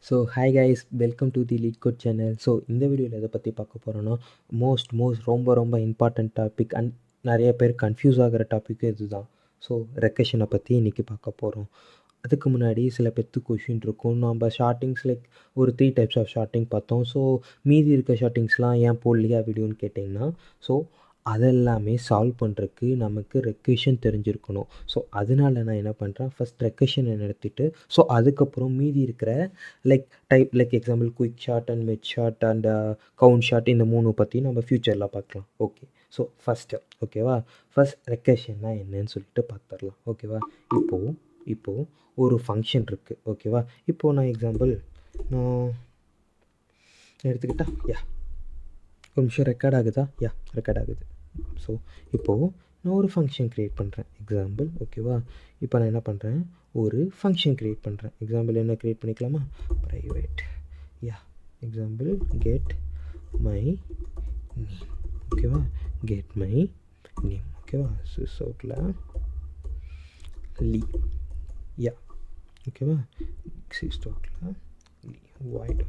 So hi guys, welcome to the LeetCode channel. So இந்த வீடியோவில் எதை பற்றி பார்க்க போகிறோன்னா, மோஸ்ட் ரொம்ப இம்பார்ட்டண்ட் டாபிக் அண்ட் நிறைய பேர் கன்ஃபியூஸ் ஆகிற டாப்பிக்கும் இதுதான். ஸோ ரெக்கஷனை பற்றி இன்றைக்கி பார்க்க போகிறோம். அதுக்கு முன்னாடி சில பேர்த்துக்கு கொஷின் இருக்கும். நம்ம ஷார்ட்டிங்ஸ் லைக் ஒரு 3 டைப்ஸ் ஆஃப் ஷார்ட்டிங் பார்த்தோம். ஸோ மீதி இருக்க ஷார்ட்டிங்ஸ்லாம் ஏன் போடலையா வீடியோன்னு கேட்டிங்கன்னா, ஸோ அதெல்லாமே சால்வ் பண்ணுறதுக்கு நமக்கு ரெக்கஷன் தெரிஞ்சிருக்கணும். ஸோ அதனால நான் என்ன பண்ணுறேன், ஃபஸ்ட் ரெக்கஷனை நடத்திட்டு ஸோ அதுக்கப்புறம் மீதி இருக்கிற like example quick short and mid short and count short, இந்த 3 பற்றி நம்ம ஃப்யூச்சரில் பார்க்கலாம். ஓகே, ஸோ ஃபஸ்ட்டு ஓகேவா, ஃபஸ்ட் ரெக்கஷன்னா என்னன்னு சொல்லிட்டு பார்த்துடலாம். ஓகேவா, இப்போது ஒரு ஃபங்க்ஷன் இருக்குது. ஓகேவா, இப்போது நான் எக்ஸாம்பிள் நான் எடுத்துக்கிட்டா, ஒரு நிமிஷம் ரெக்கார்ட் ஆகுதா? ரெக்கார்ட் ஆகுது. ஸோ இப்போது நான் ஒரு ஃபங்க்ஷன் க்ரியேட் பண்ணுறேன். எக்ஸாம்பிள் ஓகேவா, இப்போ நான் என்ன பண்ணுறேன், ஒரு ஃபங்க்ஷன் க்ரியேட் பண்ணுறேன். எக்ஸாம்பிள் என்ன க்ரியேட் பண்ணிக்கலாமா, private example get my name. ஓகேவா, கெட் மை நேம். ஓகேவா, சிஸ்அவுட்டில் லீ ஓகேவா, சிஸ்அவுட்டில் லீ வைட்.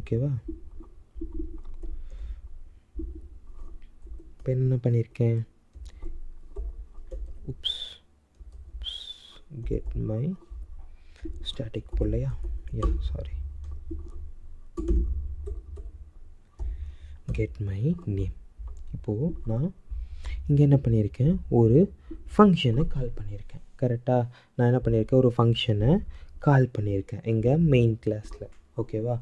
ஓகேவா, இப்போ என்ன பண்ணியிருக்கேன், கெட் மை ஸ்டாட்டிக் போடலையா, சாரி, கெட் மை நேம். இப்போது நான் இங்கே என்ன பண்ணியிருக்கேன், ஒரு ஃபங்க்ஷனை கால் பண்ணியிருக்கேன். கரெக்டாக நான் என்ன பண்ணியிருக்கேன், ஒரு ஃபங்க்ஷனை கால் பண்ணியிருக்கேன் எங்கள் மெயின் கிளாஸில். ஓகேவா,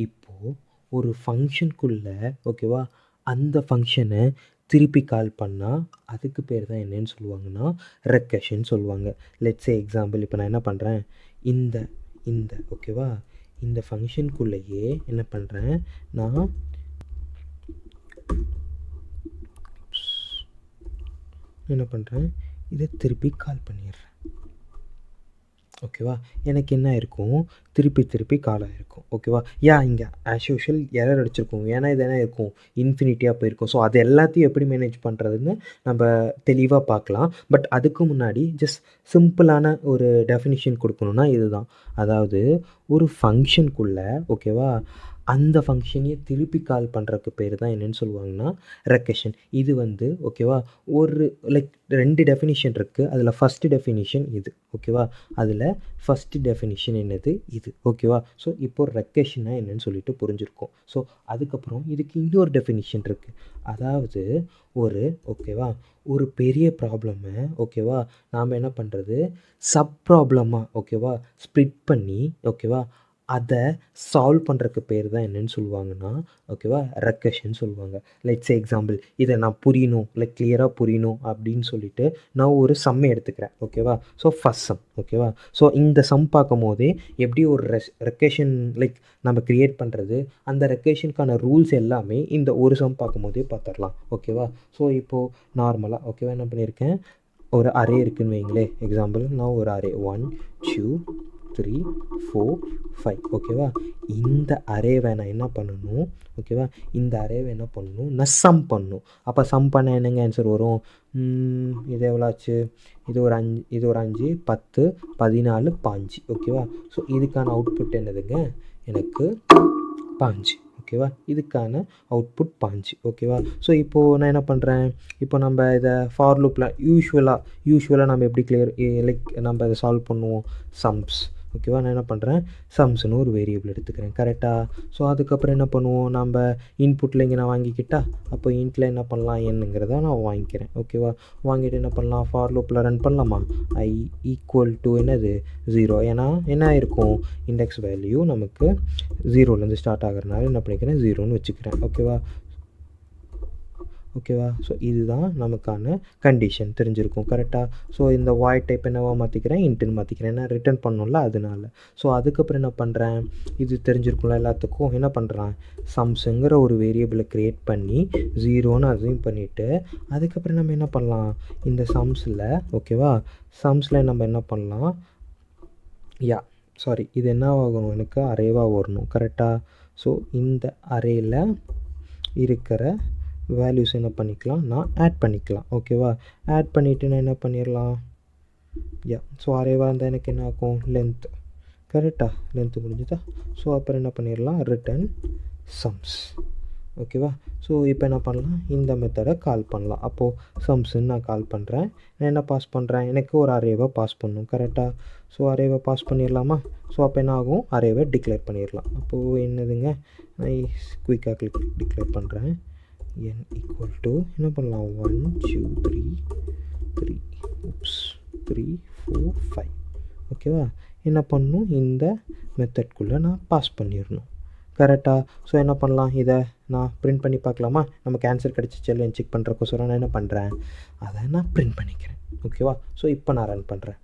இப்போது ஒரு ஃபங்க்ஷனுக்குள்ளே ஓகேவா அந்த ஃபங்க்ஷனை திருப்பி கால் பண்ணால் அதுக்கு பேர் தான் என்னன்னு சொல்லுவாங்கன்னா ரெக்கஷன் சொல்லுவாங்க. லெட்ஸே எக்ஸாம்பிள் இப்போ நான் என்ன பண்ணுறேன், இந்த ஓகேவா இந்த ஃபங்க்ஷனுக்குள்ளேயே என்ன பண்ணுறேன், நான் என்ன பண்ணுறேன், இதை திருப்பி கால் பண்ணிடுறேன். ஓகேவா, எனக்கு என்ன இருக்கும், திருப்பி கால் ஆகிருக்கும். ஓகேவா, இங்கே ஆஸ் யூஷுவல் எரர் அடிச்சிருக்கும். ஏன்னா இது என்ன இருக்கும், இன்ஃபினிட்டியாக போயிருக்கும். ஸோ அது எல்லாத்தையும் எப்படி மேனேஜ் பண்ணுறதுன்னு நம்ம தெளிவாக பார்க்கலாம். பட் அதுக்கு முன்னாடி ஜஸ்ட் சிம்பிளான ஒரு டெஃபினிஷன் கொடுக்கணுன்னா இதுதான். அதாவது ஒரு ஃபங்க்ஷனுக்குள்ளே ஓகேவா அந்த ஃபங்க்ஷனையே திருப்பி கால் பண்ணுறதுக்கு பேர் தான் என்னென்னு சொல்லுவாங்கன்னா ரெக்கஷன். இது ஓகேவா ஒரு லைக் 2 டெஃபினிஷன் இருக்குது. அதில் ஃபஸ்ட்டு டெஃபினிஷன் இது. ஓகேவா, அதில் ஃபஸ்ட்டு டெஃபினிஷன் என்னது இது. ஓகேவா, ஸோ இப்போது ரெக்கஷன்னா என்னன்னு சொல்லிட்டு புரிஞ்சுருக்கோம். ஸோ அதுக்கப்புறம் இதுக்கு இன்னொரு டெஃபினிஷன் இருக்குது. அதாவது ஓகேவா ஒரு பெரிய ப்ராப்ளமை ஓகேவா நாம் என்ன பண்ணுறது, சப் ப்ராப்ளமாக ஓகேவா ஸ்ப்ளிட் பண்ணி ஓகேவா அதை சால்வ் பண்ணுறதுக்கு பேர் தான் என்னென்னு சொல்லுவாங்கன்னா ஓகேவா ரெக்கஷன் சொல்லுவாங்க. லெட்ஸ் எக்ஸாம்பிள் இதை நான் புரியணும், கிளியராக புரியணும் அப்படின்னு சொல்லிட்டு நான் ஒரு சம்மை எடுத்துக்கிறேன். ஓகேவா, ஸோ ஃபஸ்ட் சம். ஓகேவா, ஸோ இந்த சம் பார்க்கும் போதே எப்படி ஒரு ரெக்கஷன் நம்ம க்ரியேட் பண்ணுறது, அந்த ரெக்கஷனுக்கான ரூல்ஸ் எல்லாமே இந்த ஒரு சம் பார்க்கும் போதே பார்த்துடலாம். ஓகேவா, ஸோ இப்போது நார்மலாக ஓகேவா என்ன பண்ணியிருக்கேன், ஒரு அரே இருக்குதுன்னு வைங்களேன். எக்ஸாம்பிள் நான் ஒரு அரே 1 2 3 4 5 ஓகேவா, இந்த அரேவை நான் என்ன பண்ணணும், ஓகேவா இந்த அரேவை என்ன பண்ணணும், நான் சம் பண்ணணும். அப்போ சம் பண்ண என்னங்க ஆன்சர் வரும், இது எவ்வளோ ஆச்சு, இது ஒரு 5 10 14 5. ஓகேவா, ஸோ இதுக்கான அவுட்புட் என்னதுங்க, எனக்கு 5. ஓகேவா, இதுக்கான அவுட்புட் 5. ஓகேவா, ஸோ இப்போது நான் என்ன பண்ணுறேன், இப்போ நம்ம இதை ஃபார் லூப்பில் யூஸ்வலாக நம்ம எப்படி நம்ம இதை சால்வ் பண்ணுவோம், சம்ஸ். ஓகேவா, நான் என்ன பண்ணுறேன், சம்ஸ்னு ஒரு வேரியபிள் எடுத்துக்கிறேன். கரெக்டாக, ஸோ அதுக்கப்புறம் என்ன பண்ணுவோம், நம்ம இன்புட்டில் இங்கே நான் வாங்கிக்கிட்டா அப்போ இன்ட்டில் என்ன பண்ணலாம், என்னங்கிறத நான் வாங்கிக்கிறேன். ஓகேவா, வாங்கிட்டு என்ன பண்ணலாம், ஃபார் லூப்பில் ரன் பண்ணலாமா, i = என்னது 0. ஏன்னா என்ன இருக்கும், இண்டெக்ஸ் வேல்யூ நமக்கு 0லேருந்து ஸ்டார்ட் ஆகிறதுனால என்ன பண்ணிக்கிறேன், 0ன்னு வச்சுக்கிறேன். ஓகேவா, ஸோ இதுதான் நமக்கான கண்டிஷன் தெரிஞ்சிருக்கும். கரெக்டாக, ஸோ இந்த வாய்ட் டைப் என்னவா மாற்றிக்கிறேன், இன்ட்டுன்னு மாற்றிக்கிறேன். ஏன்னா ரிட்டர்ன் பண்ணணும்ல அதனால. ஸோ அதுக்கப்புறம் என்ன பண்ணுறேன், இது தெரிஞ்சிருக்கும்ல எல்லாத்துக்கும், என்ன பண்ணுறேன், சம்ஸுங்கிற ஒரு வேரியபிளை க்ரியேட் பண்ணி 0ன்னு அசைன் பண்ணிவிட்டு அதுக்கப்புறம் நம்ம என்ன பண்ணலாம், இந்த சம்ஸில் ஓகேவா சம்ஸில் நம்ம என்ன பண்ணலாம், இது என்ன ஆகணும், எனக்கு அரேவாக வரணும். கரெக்டாக, ஸோ இந்த அரேயில் இருக்கிற வேல்யூஸ் என்ன பண்ணிக்கலாம், நான் ஆட் பண்ணிக்கலாம். ஓகேவா, ஆட் பண்ணிவிட்டு நான் என்ன பண்ணிடலாம், ஸோ அரேவாக இருந்தால் எனக்கு என்ன ஆகும், லென்த் கரெக்டாக லென்த்து முடிஞ்சுதா? ஸோ அப்புறம் என்ன பண்ணிடலாம், ரிட்டன் சம்ஸ். ஓகேவா? ஸோ இப்போ என்ன பண்ணலாம், இந்த மெத்தடை கால் பண்ணலாம். அப்போது சம்ஸுன்னு நான் கால் பண்ணுறேன். நான் என்ன பாஸ் பண்ணுறேன், எனக்கு ஒரு அரேவை பாஸ் பண்ணணும். கரெக்டாக? ஸோ அரேவை பாஸ் பண்ணிடலாமா? ஸோ அப்போ என்ன ஆகும், அரேவை டிக்ளேர் பண்ணிடலாம். அப்போது என்னதுங்க, நான் குயிக்காக டிக்ளேர் பண்ணுறேன். n ஈக்குவல் டு என்ன பண்ணலாம், 1 2 3 3 3 4 5. ஓகேவா? என்ன பண்ணணும், இந்த மெத்தட்குள்ளே நான் பாஸ் பண்ணிடணும். கரெக்டாக? ஸோ என்ன பண்ணலாம், இதை நான் பிரிண்ட் பண்ணி பார்க்கலாமா? நமக்கு ஆன்சர் கிடச்சிச்சு இல்லைன்னு செக் பண்ணுறக்கோசரம் நான் என்ன பண்ணுறேன், அதை நான் பிரிண்ட் பண்ணிக்கிறேன். ஓகேவா? ஸோ இப்போ நான் ரன் பண்ணுறேன்.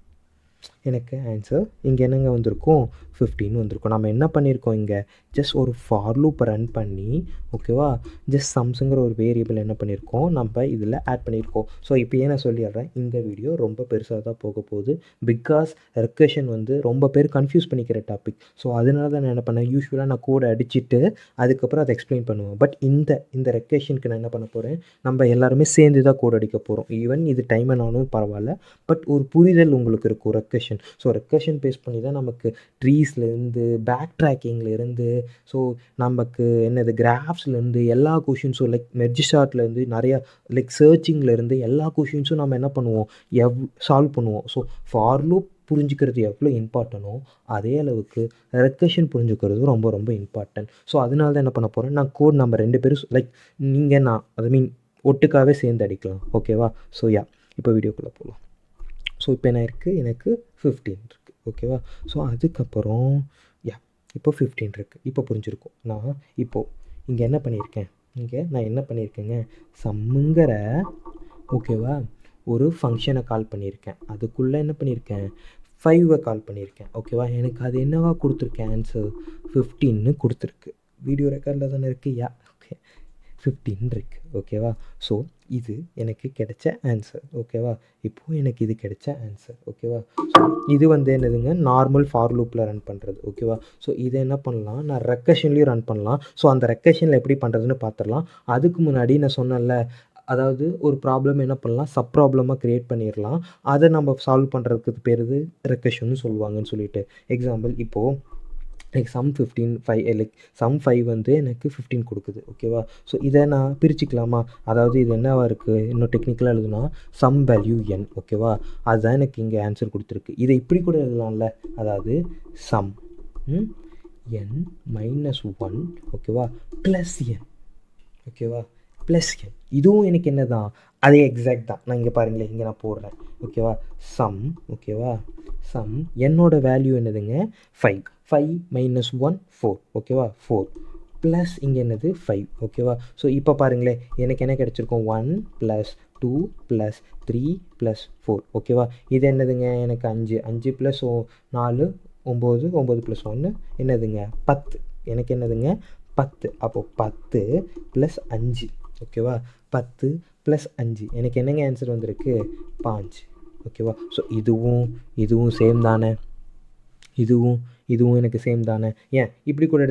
எனக்கு ஆன்சர் இங்கே என்னங்க வந்திருக்கும், 15 வந்திருக்கும். நம்ம என்ன பண்ணியிருக்கோம், இங்கே ஜஸ்ட் ஒரு ஃபார் லூப்பை ரன் பண்ணி, ஓகேவா, ஜஸ்ட் சம்ஸுங்கிற ஒரு வேரியபிள் என்ன பண்ணியிருக்கோம், நம்ம இதில் ஆட் பண்ணியிருக்கோம். ஸோ இப்போயே நான் சொல்லிடுறேன், இந்த வீடியோ ரொம்ப பெருசாக தான் போக போகுது. பிகாஸ் ரெக்கர்ஷன் வந்து ரொம்ப பேர் கன்ஃபியூஸ் பண்ணிக்கிற டாபிக். ஸோ அதனால தான் நான் என்ன பண்ணேன், யூஸ்வலாக நான் கோடை அடிச்சுட்டு அதுக்கப்புறம் அதை எக்ஸ்பிளைன் பண்ணுவேன். பட் இந்த ரெக்கர்ஷனுக்கு நான் என்ன பண்ண போகிறேன், நம்ம எல்லாருமே சேர்ந்து தான் கோட் அடிக்க போகிறோம். ஈவன் இது டைம் ஆனாலும் பரவாயில்ல, பட் ஒரு புரிதல் உங்களுக்கு இருக்கும் ரெக்கர்ஷன். ஸோ ரெக்கர்ஷன் பேஸ் பண்ணி தான் நமக்கு ட்ரீஸ்லேருந்து பேக் ட்ராக்கிங்லேருந்து, ஸோ நமக்கு என்னது கிராஃப்ஸ்லேருந்து எல்லா கொஷின்ஸும் லைக் மெர்ஜ் ஷார்ட்லேருந்து நிறையா லைக் சர்ச்சிங்லேருந்து எல்லா கொஷின்ஸும் நம்ம என்ன பண்ணுவோம், சால்வ் பண்ணுவோம். ஸோ ஃபார் லூப் புரிஞ்சுக்கிறது எவ்வளோ இம்பார்ட்டனோ அதே அளவுக்கு ரெக்கர்ஷன் புரிஞ்சுக்கிறது ரொம்ப ரொம்ப இம்பார்ட்டன்ட். ஸோ அதனால தான் என்ன பண்ண போகிறேன், நான் கோட் நம்ம 2 பேரும் லைக் நீங்கள் நான் ஐ மீன் ஒட்டுக்காகவே சேர்ந்து அடிக்கலாம். ஓகேவா? ஸோ இப்போ வீடியோக்குள்ளே போகலாம். ஸோ இப்போ என்ன இருக்குது, எனக்கு 15 இருக்குது. ஓகேவா? ஸோ அதுக்கப்புறம் இப்போ 15 இருக்குது. இப்போ புரிஞ்சிருக்கும். நான் இப்போது இங்கே என்ன பண்ணியிருக்கேன், நான் என்ன பண்ணியிருக்கேங்க, சம்முங்கிற ஓகேவா ஒரு ஃபங்க்ஷனை கால் பண்ணியிருக்கேன். அதுக்குள்ளே என்ன பண்ணியிருக்கேன், 5 கால் பண்ணியிருக்கேன். ஓகேவா? எனக்கு அது என்னவா கொடுத்துருக்கேன், ஆன்சர் 15 கொடுத்துருக்கு. வீடியோ ரெக்கார்டில் தானே இருக்குது. ஓகே 15 இருக்குது. ஓகேவா? ஸோ இது எனக்கு கிடைச்ச ஆன்சர். ஓகேவா? இப்போது எனக்கு இது கிடைச்ச ஆன்சர். ஓகேவா? ஸோ இது வந்து என்னதுங்க, நார்மல் ஃபார் லூப்பில் ரன் பண்ணுறது. ஓகேவா? ஸோ இதை என்ன பண்ணலாம், நான் ரெக்கர்ஷன்லேயும் ரன் பண்ணலாம். ஸோ அந்த ரெக்கர்ஷனில் எப்படி பண்ணுறதுன்னு பார்த்துடலாம். அதுக்கு முன்னாடி நான் சொன்னேன்ல, அதாவது ஒரு ப்ராப்ளம் என்ன பண்ணலாம், சப் ப்ராப்ளமாக க்ரியேட் பண்ணிடலாம். அதை நம்ம சால்வ் பண்ணுறதுக்கு பேர் ரெக்கர்ஷன்னு சொல்லுவாங்கன்னு சொல்லிட்டு. எக்ஸாம்பிள் இப்போது லைக் சம் 5 லைக் சம் 5 வந்து எனக்கு 15 கொடுக்குது. ஓகேவா? ஸோ இதை நான் பிரிச்சுக்கலாமா, அதாவது இது என்னவா இருக்குது, இன்னும் டெக்னிக்கலாக எழுதுனா சம் வேல்யூ n. ஓகேவா? அதுதான் எனக்கு இங்கே ஆன்சர் கொடுத்துருக்கு. இதை இப்படி கூட எழுதலாம்ல, அதாவது சம் n -1 ஓகேவா ப்ளஸ் n. ஓகேவா? Plus n. இதுவும் எனக்கு என்ன தான், அதே எக்ஸாக்ட் தான். நான் இங்கே பாருங்களேன், இங்கே நான் போடுறேன். ஓகேவா? சம் ஓகேவா, சம் என்னோட வேல்யூ என்னதுங்க, 5 -1 4. ஓகேவா? 4 ப்ளஸ் இங்கே என்னது 5. ஓகேவா? ஸோ இப்போ பாருங்களேன், எனக்கு என்ன கிடச்சிருக்கும், 1 + 2 + 3 + 4. ஓகேவா? இது என்னதுங்க, எனக்கு 5 5 + 4 9 9 + 1 என்னதுங்க 10. எனக்கு என்னதுங்க 10. அப்போது 10 + 5. ஓகேவா? 10 + 5 எனக்கு என்னங்க ஆன்சர் வந்திருக்கு, 5. ஓகேவா? ஸோ இதுவும் சேம் தானே, இதுவும் எனக்கு சேம் தானே. ஏன் இப்படி கூட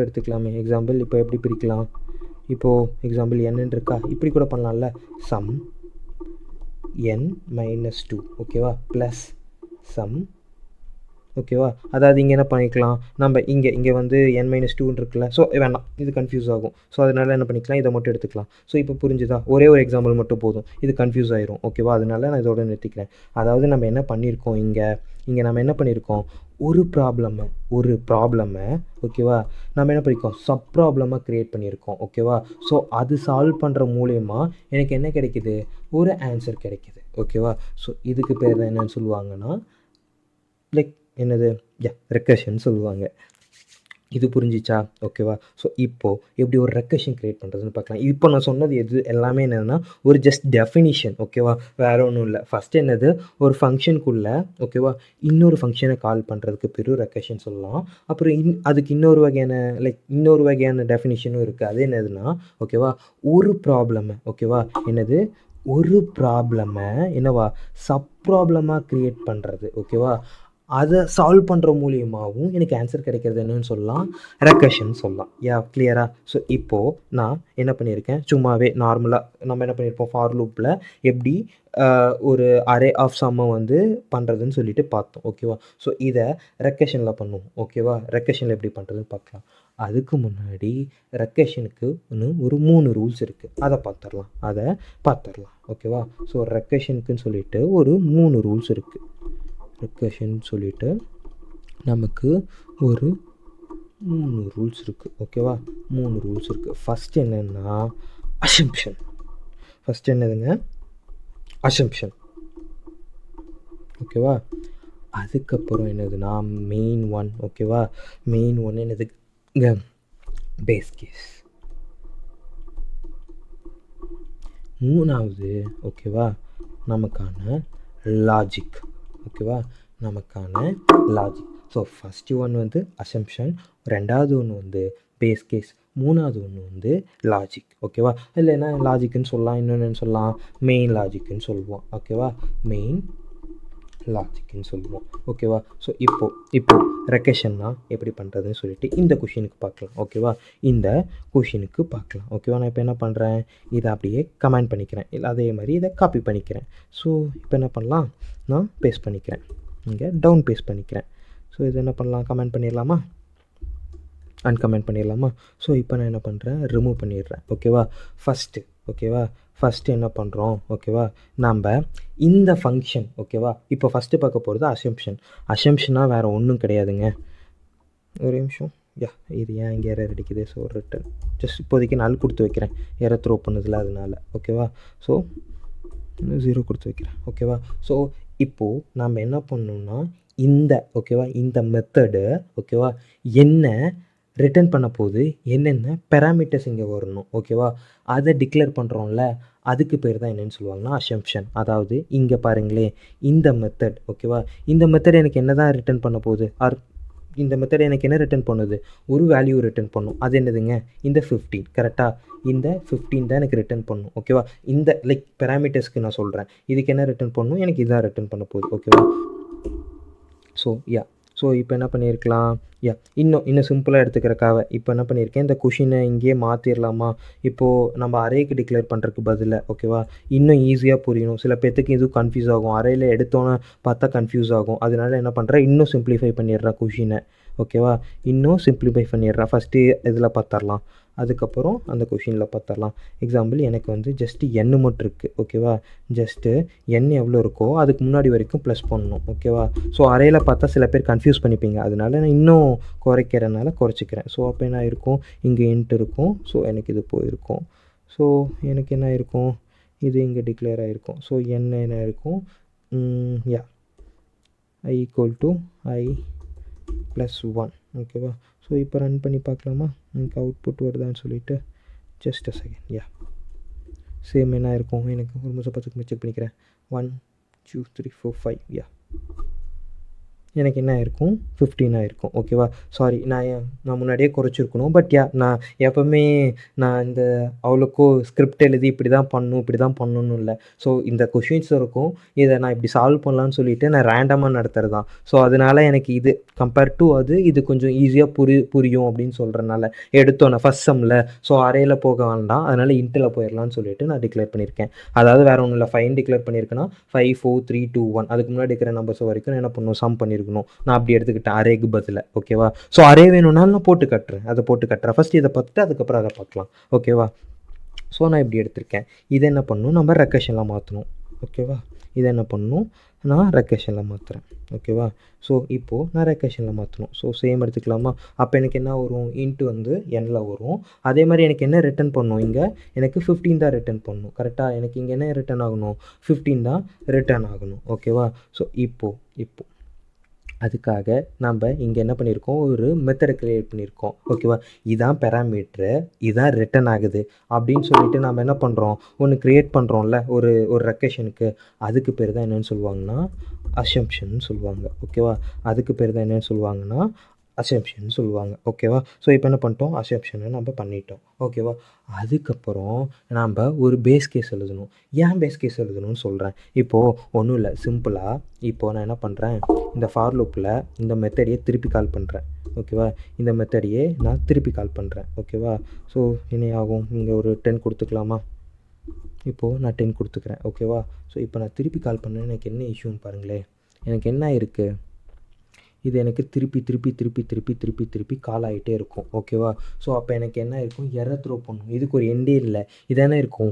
எடுத்துக்கலாமே, எக்ஸாம்பிள் இப்போ எப்படி பிரிக்கலாம், இப்போது எக்ஸாம்பிள் என்னன்னு இருக்கா, இப்படி கூட பண்ணலாம்ல, சம் n -2 ஓகேவா ப்ளஸ் சம். ஓகேவா? அதாவது இங்கே என்ன பண்ணிக்கலாம், நம்ம இங்கே வந்து n -2 இருக்குல்ல, ஸோ வேணாம், இது கன்ஃபியூஸ் ஆகும். ஸோ அதனால் என்ன பண்ணிக்கலாம், இதை மட்டும் எடுத்துக்கலாம். ஸோ இப்போ புரிஞ்சுதா, ஒரே ஒரு எக்ஸாம்பிள் மட்டும் போதும், இது கன்ஃபியூஸ் ஆயிரும். ஓகேவா? அதனால நான் இதோட நிறுத்திக்கிறேன். அதாவது நம்ம என்ன பண்ணியிருக்கோம், இங்கே நம்ம என்ன பண்ணியிருக்கோம், ஒரு ப்ராப்ளமை ஓகேவா, நம்ம என்ன பண்ணியிருக்கோம், சப் ப்ராப்ளமாக க்ரியேட் பண்ணியிருக்கோம். ஓகேவா? ஸோ அது சால்வ் பண்ணுற மூலயமா எனக்கு என்ன கிடைக்கிது, ஒரு ஆன்சர் கிடைக்கிது. ஓகேவா? ஸோ இதுக்கு பேர் தான் என்னன்னு சொல்லுவாங்கன்னா லைக் என்னது, ரெக்கர்ஷன் சொல்லுவாங்க. இது புரிஞ்சிச்சா? ஓகேவா? ஸோ இப்போது எப்படி ஒரு ரெக்கர்ஷன் க்ரியேட் பண்ணுறதுன்னு பார்க்கலாம். இப்போ நான் சொன்னது எல்லாமே என்னென்னா ஒரு ஜஸ்ட் டெஃபினிஷன். ஓகேவா? வேறு ஒன்றும் இல்லை. ஃபஸ்ட்டு என்னது, ஒரு ஃபங்க்ஷனுக்குள்ளே ஓகேவா இன்னொரு ஃபங்க்ஷனை கால் பண்ணுறதுக்கு பேர் ரெக்கர்ஷன் சொல்லலாம். அப்புறம் அதுக்கு இன்னொரு வகையான டெஃபினிஷனும் இருக்குது. அது என்னதுன்னா ஓகேவா, ஒரு ப்ராப்ளமை ஓகேவா என்னது ஒரு ப்ராப்ளமை என்னவா சப் ப்ராப்ளமாக க்ரியேட் பண்ணுறது. ஓகேவா? அதை சால்வ் பண்ணுற மூலியமாகவும் எனக்கு ஆன்சர் கிடைக்கிறது என்னன்னு சொல்லலாம், ரெக்கர்ஷன் சொல்லலாம். கிளியரா? ஸோ இப்போது நான் என்ன பண்ணியிருக்கேன், சும்மாவே நார்மலாக நம்ம என்ன பண்ணியிருப்போம், ஃபார் லூப்பில் எப்படி ஒரு அரே ஆஃப் சம்மை வந்து பண்ணுறதுன்னு சொல்லிட்டு பார்த்தோம். ஓகேவா? ஸோ இதை ரெக்கர்ஷனில் பண்ணுவோம். ஓகேவா? ரெக்கர்ஷனில் எப்படி பண்ணுறதுன்னு பார்க்கலாம். அதுக்கு முன்னாடி ரெக்கர்ஷனுக்கு ஒரு 3 ரூல்ஸ் இருக்குது, அதை பார்த்துடலாம். ஓகேவா? ஸோ ரெக்கர்ஷனுக்குன்னு சொல்லிட்டு ஒரு 3 ரூல்ஸ் இருக்குது. ரெக்கர்ஷன் சொல்லிட்டு நமக்கு ஒரு 3 ரூல்ஸ் இருக்குது. ஓகேவா? 3 ரூல்ஸ் இருக்குது. ஃபஸ்ட் என்னென்னா அசம்ப்ஷன். ஃபஸ்ட் என்னதுங்க? அசம்ப்ஷன். ஓகேவா? அதுக்கப்புறம் என்னதுன்னா மெயின் ஒன். ஓகேவா? மெயின் ஒன் என்னதுங்க? Base case. மூணாவது ஓகேவா நமக்கான லாஜிக். ஓகேவா? நமக்கான லாஜிக். ஸோ ஃபஸ்ட்டு ஒன் வந்து அசம்ப்ஷன், ரெண்டாவது ஒன்று வந்து பேஸ் கேஸ், மூணாவது ஒன்று வந்து லாஜிக். ஓகேவா? இல்லைன்னா லாஜிக்குன்னு சொல்லலாம், இன்னொன்று சொல்லலாம் மெயின் லாஜிக்குன்னு சொல்லுவோம். ஓகேவா? மெயின் லாஜிக்குன்னு சொல்லுவோம். ஓகேவா? ஸோ இப்போது ரெக்கர்ஷன்னா எப்படி பண்ணுறதுன்னு சொல்லிட்டு இந்த கொஷினுக்கு பார்க்கலாம். ஓகேவா? இந்த கொஷினுக்கு பார்க்கலாம். ஓகேவா? நான் இப்போ என்ன பண்ணுறேன், இதை அப்படியே கமெண்ட் பண்ணிக்கிறேன், இல்லை அதே மாதிரி இதை காப்பி பண்ணிக்கிறேன். ஸோ இப்போ என்ன பண்ணலாம், நான் பேஸ்ட் பண்ணிக்கிறேன், இங்கே டவுன் பேஸ்ட் பண்ணிக்கிறேன். ஸோ இது என்ன பண்ணலாம், கமெண்ட் பண்ணிடலாமா, அன்கமெண்ட் பண்ணிடலாமா? ஸோ இப்போ நான் என்ன பண்ணுறேன், ரிமூவ் பண்ணிடுறேன். ஓகேவா? ஃபஸ்ட்டு என்ன பண்ணுறோம், ஓகேவா, நம்ம இந்த ஃபங்க்ஷன். ஓகேவா? இப்போ ஃபஸ்ட்டு பார்க்க போகிறது அசம்ப்ஷனாக வேறு ஒன்றும் கிடையாதுங்க. ஒரு நிமிஷம், இது ஏன் இங்கே எரர் அடிக்குது. ஸோ ரிட்டன் ஜஸ்ட் இப்போதைக்கு நல் கொடுத்து வைக்கிறேன், எரர் த்ரோ பண்ணுதில்ல அதனால். ஓகேவா? ஸோ 0 கொடுத்து வைக்கிறேன். ஓகேவா? ஸோ இப்போது நம்ம என்ன பண்ணணும்னா இந்த மெத்தடு ஓகேவா என்ன ரிட்டர்ன் பண்ண போது, என்னென்ன பேராமீட்டர்ஸ் இங்கே வரணும். ஓகேவா? அதை டிக்ளேர் பண்ணுறோம்ல, அதுக்கு பேர் தான் என்னென்னு சொல்லுவாங்கன்னா அசம்ப்ஷன். அதாவது இங்கே பாருங்களேன், இந்த மெத்தட். ஓகேவா? இந்த மெத்தட் எனக்கு என்ன தான் ரிட்டர்ன் பண்ண போகுது, இந்த மெத்தட் எனக்கு என்ன ரிட்டர்ன் பண்ணுது, ஒரு வேல்யூ ரிட்டர்ன் பண்ணும். அது என்னதுங்க, இந்த 15. கரெக்டாக? இந்த 15 தான் எனக்கு ரிட்டர்ன் பண்ணும். ஓகேவா? இந்த பேராமீட்டர்ஸ்க்கு நான் சொல்கிறேன், இதுக்கு என்ன ரிட்டர்ன் பண்ணணும், எனக்கு இதான் ரிட்டர்ன் பண்ண போகுது. ஓகேவா? ஸோ இப்போ என்ன பண்ணியிருக்கலாம், இன்னும் சிம்பிளாக எடுத்துக்கிறக்காக இப்போ என்ன பண்ணியிருக்கேன், இந்த கொஷினை இங்கேயே மாற்றிடலாமா. இப்போது நம்ம அரேக்கு டிக்ளேர் பண்ணுறதுக்கு பதிலாக. ஓகேவா? இன்னும் ஈஸியாக புரியணும், சில பேர்த்துக்கு இதுவும் கன்ஃபியூஸ் ஆகும், அரேயில் எடுத்தோன்னே பார்த்தா கன்ஃபியூஸ் ஆகும். அதனால என்ன பண்ணுறேன், இன்னும் சிம்பிளிஃபை பண்ணிடுறேன் கொஷினை. ஓகேவா? இன்னும் சிம்பிளிஃபை பண்ணிடுறேன். ஃபஸ்ட்டு இதில் பார்த்துடலாம், அதுக்கப்புறம் அந்த கொஷினில் பார்த்துடலாம். எக்ஸாம்பிள் எனக்கு வந்து ஜஸ்ட்டு எண்ணு மட்டும் இருக்குது. ஓகேவா? ஜஸ்ட்டு எண் எவ்வளோ இருக்கோ அதுக்கு முன்னாடி வரைக்கும் ப்ளஸ் பண்ணணும். ஓகேவா? ஸோ அறையில் பார்த்தா சில பேர் கன்ஃபியூஸ் பண்ணிப்பீங்க, அதனால நான் இன்னும் குறைக்கிறனால குறைச்சிக்கிறேன். ஸோ அப்போ என்ன இருக்கும், இங்கே இன்ட்டு இருக்கும். ஸோ எனக்கு இது போயிருக்கும். ஸோ எனக்கு என்ன இருக்கும், இது இங்கே டிக்ளேர் ஆகிருக்கும். ஸோ என்ன இருக்கும், I = I + 1. ஓகேவா? ஸோ இப்போ ரன் பண்ணி பார்க்கலாமா, எனக்கு அவுட்புட் வருதான்னு சொல்லிவிட்டு. Just a second. சேம் என்ன இருக்கும், எனக்கு ஒரு நிமிஷம் பார்த்து செக் பண்ணிக்கிறேன். 1 2 3 4 5. எனக்கு என்ன ஆயிருக்கும், 15 ஆயிருக்கும். ஓகேவா? சாரி, நான் முன்னாடியே குறைச்சிருக்கணும். பட் நான் எப்போவுமே இந்த அவ்வளோக்கோ ஸ்கிரிப்ட் எழுதி இப்படி தான் பண்ணணும்னு இல்லை. ஸோ இந்த கொஷின்ஸ் இருக்கும், இதை நான் இப்படி சால்வ் பண்ணலான்னு சொல்லிவிட்டு நான் ரேண்டமாக நடத்துறது தான். ஸோ அதனால் எனக்கு இது கம்பேர் டு இது கொஞ்சம் ஈஸியாக புரியும் அப்படின்னு சொல்கிறனால எடுத்தோன்னே ஃபஸ்ட் சம்மில். ஸோ அறையில் போக வேண்டாம், அதனால் இன்ட்டில் போயிடலான்னு சொல்லிட்டு நான் டிக்ளேர் பண்ணியிருக்கேன். அதாவது வேறு ஒன்றும் இல்லை, 5 டிக்ளேர் பண்ணியிருக்கேன்னா 5 4 3 2 1 அதுக்கு முன்னாடி இருக்கிற நம்பர்ஸ் வரைக்கும் என்ன பண்ணணும், சம் பண்ணியிருக்கணும். நான் அப்படி எடுத்துக்கிட்டேன் அரேக்கு பதில். ஓகேவா? ஸோ அரே வேணும்னாலும் நான் போட்டு கட்டுறேன். ஃபஸ்ட் இதை பார்த்துட்டு அதுக்கப்புறம் அதை பார்க்கலாம். ஓகேவா? ஸோ நான் இப்படி எடுத்திருக்கேன். இதை என்ன பண்ணணும், நம்ம ரெக்கர்ஷனில் மாற்றணும். ஓகேவா? இதை என்ன பண்ணணும், நான் ரெக்கர்ஷனில் மாற்றுறேன். ஓகேவா? ஸோ இப்போது நான் ரெக்கர்ஷனில் மாற்றணும். ஸோ சேம் எடுத்துக்கலாமா. அப்போ எனக்கு என்ன வரும், இன்ட்டு வந்து எண்ணில் வரும். அதே மாதிரி எனக்கு என்ன ரிட்டர்ன் பண்ணணும், இங்கே எனக்கு 15 தான் ரிட்டர்ன் பண்ணணும். கரெக்டாக? எனக்கு இங்கே என்ன ரிட்டர்ன் ஆகணும், 15 தான் ரிட்டர்ன் ஆகணும். ஓகேவா? ஸோ இப்போது அதுக்காக நம்ம இங்கே என்ன பண்ணியிருக்கோம், ஒரு மெத்தடை க்ரியேட் பண்ணியிருக்கோம். ஓகேவா? இதான் பேராமீட்ரு, இதான் ரிட்டன் ஆகுது அப்படின்னு சொல்லிட்டு நம்ம என்ன பண்ணுறோம், ஒன்று க்ரியேட் பண்ணுறோம்ல ஒரு ரெக்கர்ஷனுக்கு. அதுக்கு பேர் தான் என்னென்னு சொல்லுவாங்கன்னா அசம்ப்ஷன் சொல்லுவாங்க. ஓகேவா? அதுக்கு பேர் தான் என்னென்னு சொல்லுவாங்கன்னா அசம்ப்ஷன் சொல்லுவாங்க. ஓகேவா? ஸோ இப்போ என்ன பண்ணிட்டோம், அசம்ப்ஷனை நம்ம பண்ணிட்டோம். ஓகேவா? அதுக்கப்புறம் நாம் ஒரு பேஸ் கேஸ் எழுதணும். ஏன் பேஸ் கேஸ் எழுதணும்னு சொல்கிறேன். இப்போது ஒன்றும் இல்லை, சிம்பிளாக இப்போது நான் என்ன பண்ணுறேன், இந்த ஃபார் லூப்பில் இந்த மெத்தடையே திருப்பி கால் பண்ணுறேன். ஓகேவா? இந்த மெத்தடையே நான் திருப்பி கால் பண்ணுறேன். ஓகேவா? ஸோ என்ன ஆகும், இங்கே ஒரு 10 கொடுத்துக்கலாமா? இப்போது நான் 10 கொடுத்துக்கிறேன். ஓகேவா? ஸோ இப்போ நான் திருப்பி கால் பண்ணேன், எனக்கு என்ன இஷ்யூன்னு பாருங்களேன். எனக்கு என்ன இருக்குது, இது எனக்கு திருப்பி திருப்பி திருப்பி திருப்பி திருப்பி திருப்பி கால் ஆகிட்டே இருக்கும். ஓகேவா? ஸோ அப்போ எனக்கு என்ன இருக்கும், எரர் த்ரோ பண்ணணும். இதுக்கு ஒரு எண்டே இல்லை. இது என்ன இருக்கும்,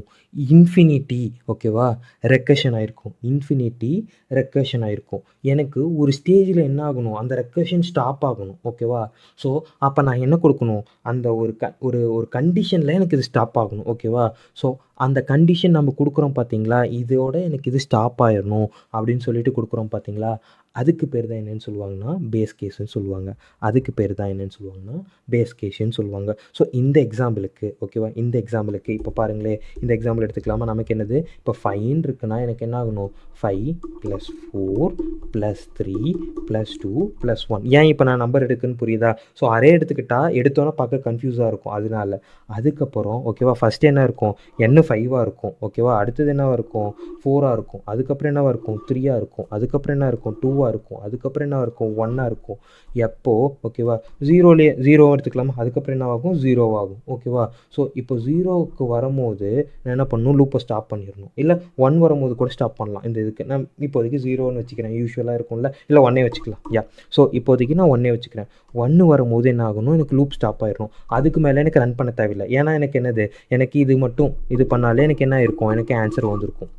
இன்ஃபினிட்டி. ஓகேவா? ரெக்கர்ஷன் ஆகிருக்கும். இன்ஃபினிட்டி ரெக்கர்ஷன் ஆகிருக்கும். எனக்கு ஒரு ஸ்டேஜில் என்ன ஆகணும், அந்த ரெக்கர்ஷன் ஸ்டாப் ஆகணும். ஓகேவா? ஸோ அப்போ நான் என்ன கொடுக்கணும், அந்த ஒரு கண்டிஷனில் எனக்கு இது ஸ்டாப் ஆகணும். ஓகேவா? ஸோ அந்த கண்டிஷன் நம்ம கொடுக்குறோம் பார்த்தீங்களா, இதோட எனக்கு இது ஸ்டாப் ஆயிடணும் அப்படின்னு சொல்லிட்டு கொடுக்குறோம் பார்த்தீங்களா, அதுக்கு பேர் தான் என்னென்னு சொல்லுவாங்கன்னா பேஸ் கேஸ்ன்னு சொல்லுவாங்க. அதுக்கு பேர் தான் என்னென்னு சொல்லுவாங்கன்னா பேஸ் கேஸ்ன்னு சொல்லுவாங்க. ஸோ இந்த எக்ஸாம்பிளுக்கு, ஓகேவா, இந்த எக்ஸாம்பிளுக்கு இப்போ பாருங்களேன், இந்த எக்ஸாம்பிள் எடுத்துக்கலாமா. நமக்கு என்னது, இப்போ 5 இருக்குன்னா எனக்கு என்ன ஆகணும், 5 + 4 + 3 + 2 + 1. ஏன் இப்போ நான் நம்பர் எடுக்குன்னு புரியுதா? ஸோ அரே எடுத்துக்கிட்டால் எடுத்தோன்னே பார்க்க கன்ஃபியூஸாக இருக்கும். அதனால அதுக்கப்புறம் ஓகேவா, ஃபஸ்ட்டு என்ன இருக்கும், n 5ஆக இருக்கும். ஓகேவா? அடுத்தது என்னவாக இருக்கும், 4ஆக இருக்கும். அதுக்கப்புறம் என்னவாக இருக்கும், 3ஆக இருக்கும். அதுக்கப்புறம் என்ன இருக்கும், 2ஆக இருக்கும். அதுக்கப்புறம் என்ன இருக்கும், 1ஆக இருக்கும். எப்போ ஓகேவா, 0 எடுத்துக்கலாமா. அதுக்கப்புறம் என்ன ஆகும், 0 ஆகும். ஓகேவா? ஸோ இப்போ 0க்கு வரும்போது நான் என்ன பண்ணணும், லூப்பை ஸ்டாப் பண்ணிடணும். இல்லை 1 வரும்போது கூட ஸ்டாப் பண்ணலாம். இந்த இதுக்கு நான் இப்போதைக்கு 0ன்னு வச்சுக்கிறேன். யூஸ்வலாக இருக்கும்ல, இல்லை 1 வச்சுக்கலாம். ஸோ இப்போதைக்கு நான் 1 வச்சுக்கிறேன். 1 வரும்போது என்ன ஆகணும், எனக்கு லூப் ஸ்டாப் ஆயிடணும். அதுக்கு மேலே எனக்கு ரன் பண்ண தேவையில்லை. ஏன்னா எனக்கு என்னது, எனக்கு இது மட்டும் இது பண்ணாலே எனக்கு என்ன இருக்கும், எனக்கு ஆன்சர் வந்திருக்கும்.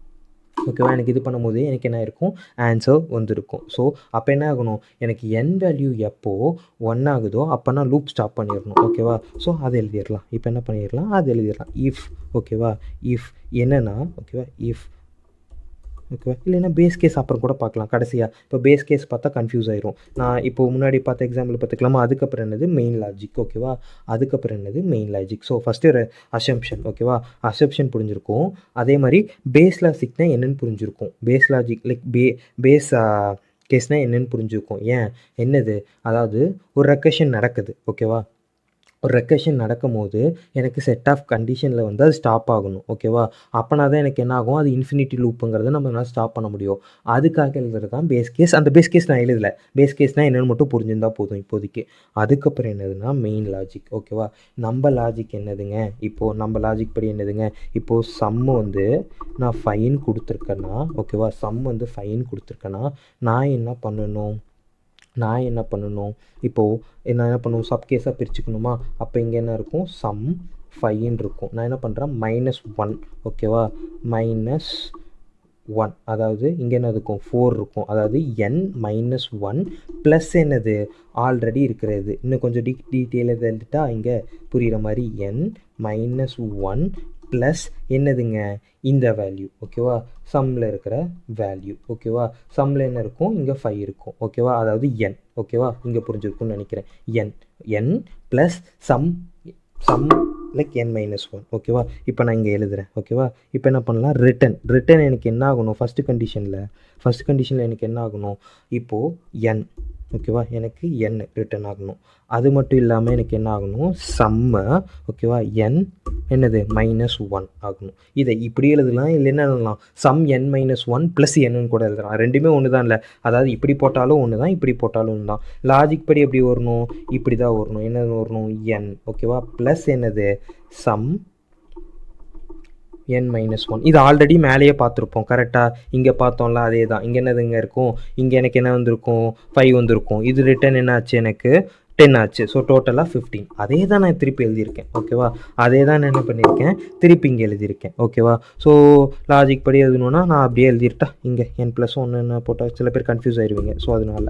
ஓகேவா? எனக்கு இது பண்ணும்போது எனக்கு என்ன இருக்கும், ஆன்சர் வந்திருக்கும். ஸோ அப்போ என்ன ஆகணும், எனக்கு என் வேல்யூ எப்போது 1 ஆகுதோ அப்போ நான் லூப் ஸ்டாப் பண்ணிடணும். ஓகேவா? ஸோ அதை எழுதிடலாம். இப்போ என்ன பண்ணிடலாம், அது எழுதிடலாம். இஃப், ஓகேவா, இஃப் என்னென்னா, ஓகேவா, இஃப், ஓகேவா, இல்லைன்னா பேஸ் கேஸ் அப்புறம் கூட பார்க்கலாம் கடைசியாக. இப்போ பேஸ் கேஸ் பார்த்தா கன்ஃபியூஸ் ஆயிரும். நான் இப்போ முன்னாடி பார்த்த எக்ஸாம்பிள் பார்த்துக்கலாமா. அதுக்கப்புறம் என்னது, மெயின் லாஜிக். ஓகேவா? அதுக்கப்புறம் என்னது, மெயின் லாஜிக். ஸோ ஃபஸ்ட்டு ஒரு அசம்ப்ஷன். ஓகேவா? அசம்ப்ஷன் புரிஞ்சிருக்கும். அதே மாதிரி பேஸ் லாஜிக்னா என்னென்னு புரிஞ்சிருக்கும். பேஸ் லாஜிக் லைக் பேஸ் கேஸ்னால் என்னென்னு புரிஞ்சிருக்கும். ஏன் என்னது, அதாவது ஒரு ரெக்கர்ஷன் நடக்குது. ஓகேவா? ஒரு ரெக்கர்ஷன் நடக்கும்போது எனக்கு செட் ஆஃப் கண்டிஷனில் வந்து அது ஸ்டாப் ஆகணும். ஓகேவா? அப்போனா தான் எனக்கு என்ன ஆகும், அது இன்ஃபினிட்டி லூப்புங்கிறத நம்மளால் ஸ்டாப் பண்ண முடியும். அதுக்காக எழுதுறது தான் பேஸ் கேஸ். அந்த பேஸ் கேஸ் நான் எழுதலை. பேஸ் கேஸ்னால் என்னென்னு மட்டும் புரிஞ்சிருந்தா போதும் இப்போதைக்கு. அதுக்கப்புறம் என்னதுன்னா மெயின் லாஜிக். ஓகேவா? நம்ம லாஜிக் என்னதுங்க, இப்போது நம்ம லாஜிக் படி என்னதுங்க, இப்போது சம்மு வந்து நான் 5 கொடுத்துருக்கேன்னா, ஓகேவா, சம் வந்து 5 கொடுத்துருக்கேன்னா நான் என்ன பண்ணணும், இப்போது நான் என்ன பண்ணுவோம், சப் கேஸாக பிரிச்சுக்கணுமா. அப்போ இங்கே என்ன இருக்கும், சம் 5 இருக்கும். நான் என்ன பண்ணுறேன், -1. ஓகேவா? -1, அதாவது இங்கே என்ன இருக்கும், 4 இருக்கும். அதாவது n-1 ப்ளஸ் என்னது, ஆல்ரெடி இருக்கிறது. இன்னும் கொஞ்சம் டீட்டெயில் எழுதிட்டா இங்கே புரிகிற மாதிரி n-1 ப்ளஸ் என்னதுங்க, இந்த வேல்யூ. ஓகேவா? சம்மில் இருக்கிற வேல்யூ. ஓகேவா? சம்மில் என்ன இருக்கும், இங்கே 5 இருக்கும். ஓகேவா? அதாவது n. ஓகேவா? இங்கே புரிஞ்சிருக்கும்னு நினைக்கிறேன். n plus sum like n-1. ஓகேவா? இப்போ நான் இங்கே எழுதுகிறேன். ஓகேவா? இப்போ என்ன பண்ணலாம், ரிட்டன் எனக்கு என்ன ஆகணும், ஃபஸ்ட்டு கண்டிஷனில் எனக்கு என்ன ஆகணும், இப்போது n. ஓகேவா? எனக்கு n ரிட்டன் ஆகணும். அது மட்டும் இல்லாமல் எனக்கு என்ன ஆகணும், சம்ம, ஓகேவா, n என்னது -1 ஆகணும். இதை இப்படி எழுதலாம், இல்லை என்ன எழுதலாம், சம் n-1 ப்ளஸ் n கூட எழுதலாம். ரெண்டுமே ஒன்று தான். இல்லை, அதாவது இப்படி போட்டாலும் ஒன்று தான், இப்படி போட்டாலும் ஒன்று தான். லாஜிக் படி எப்படி வரணும், இப்படி தான் வரணும். என்ன வரணும், n. ஓகேவா? ப்ளஸ் என்னது, சம் n-1. இது ஆல்ரெடி மேலேயே பார்த்துருப்போம். கரெக்டாக இங்கே பார்த்தோம்ல, அதே தான். இங்கே என்னதுங்க இருக்கும், இங்கே எனக்கு என்ன வந்திருக்கும், 5 வந்திருக்கும். இது ரிட்டன் என்ன ஆச்சு, எனக்கு 10 ஆச்சு. ஸோ டோட்டலாக 15. அதே தான் நான் திருப்பி எழுதியிருக்கேன். ஓகேவா? அதே தான் நான் என்ன பண்ணியிருக்கேன், திருப்பி இங்கே எழுதியிருக்கேன். ஓகேவா? ஸோ லாஜிக் படி எழுதணுன்னா நான் அப்படியே எழுதிட்டா, இங்கே n+1 என்ன போட்டால் சில பேர் கன்ஃபியூஸ் ஆயிடுவீங்க. ஸோ அதனால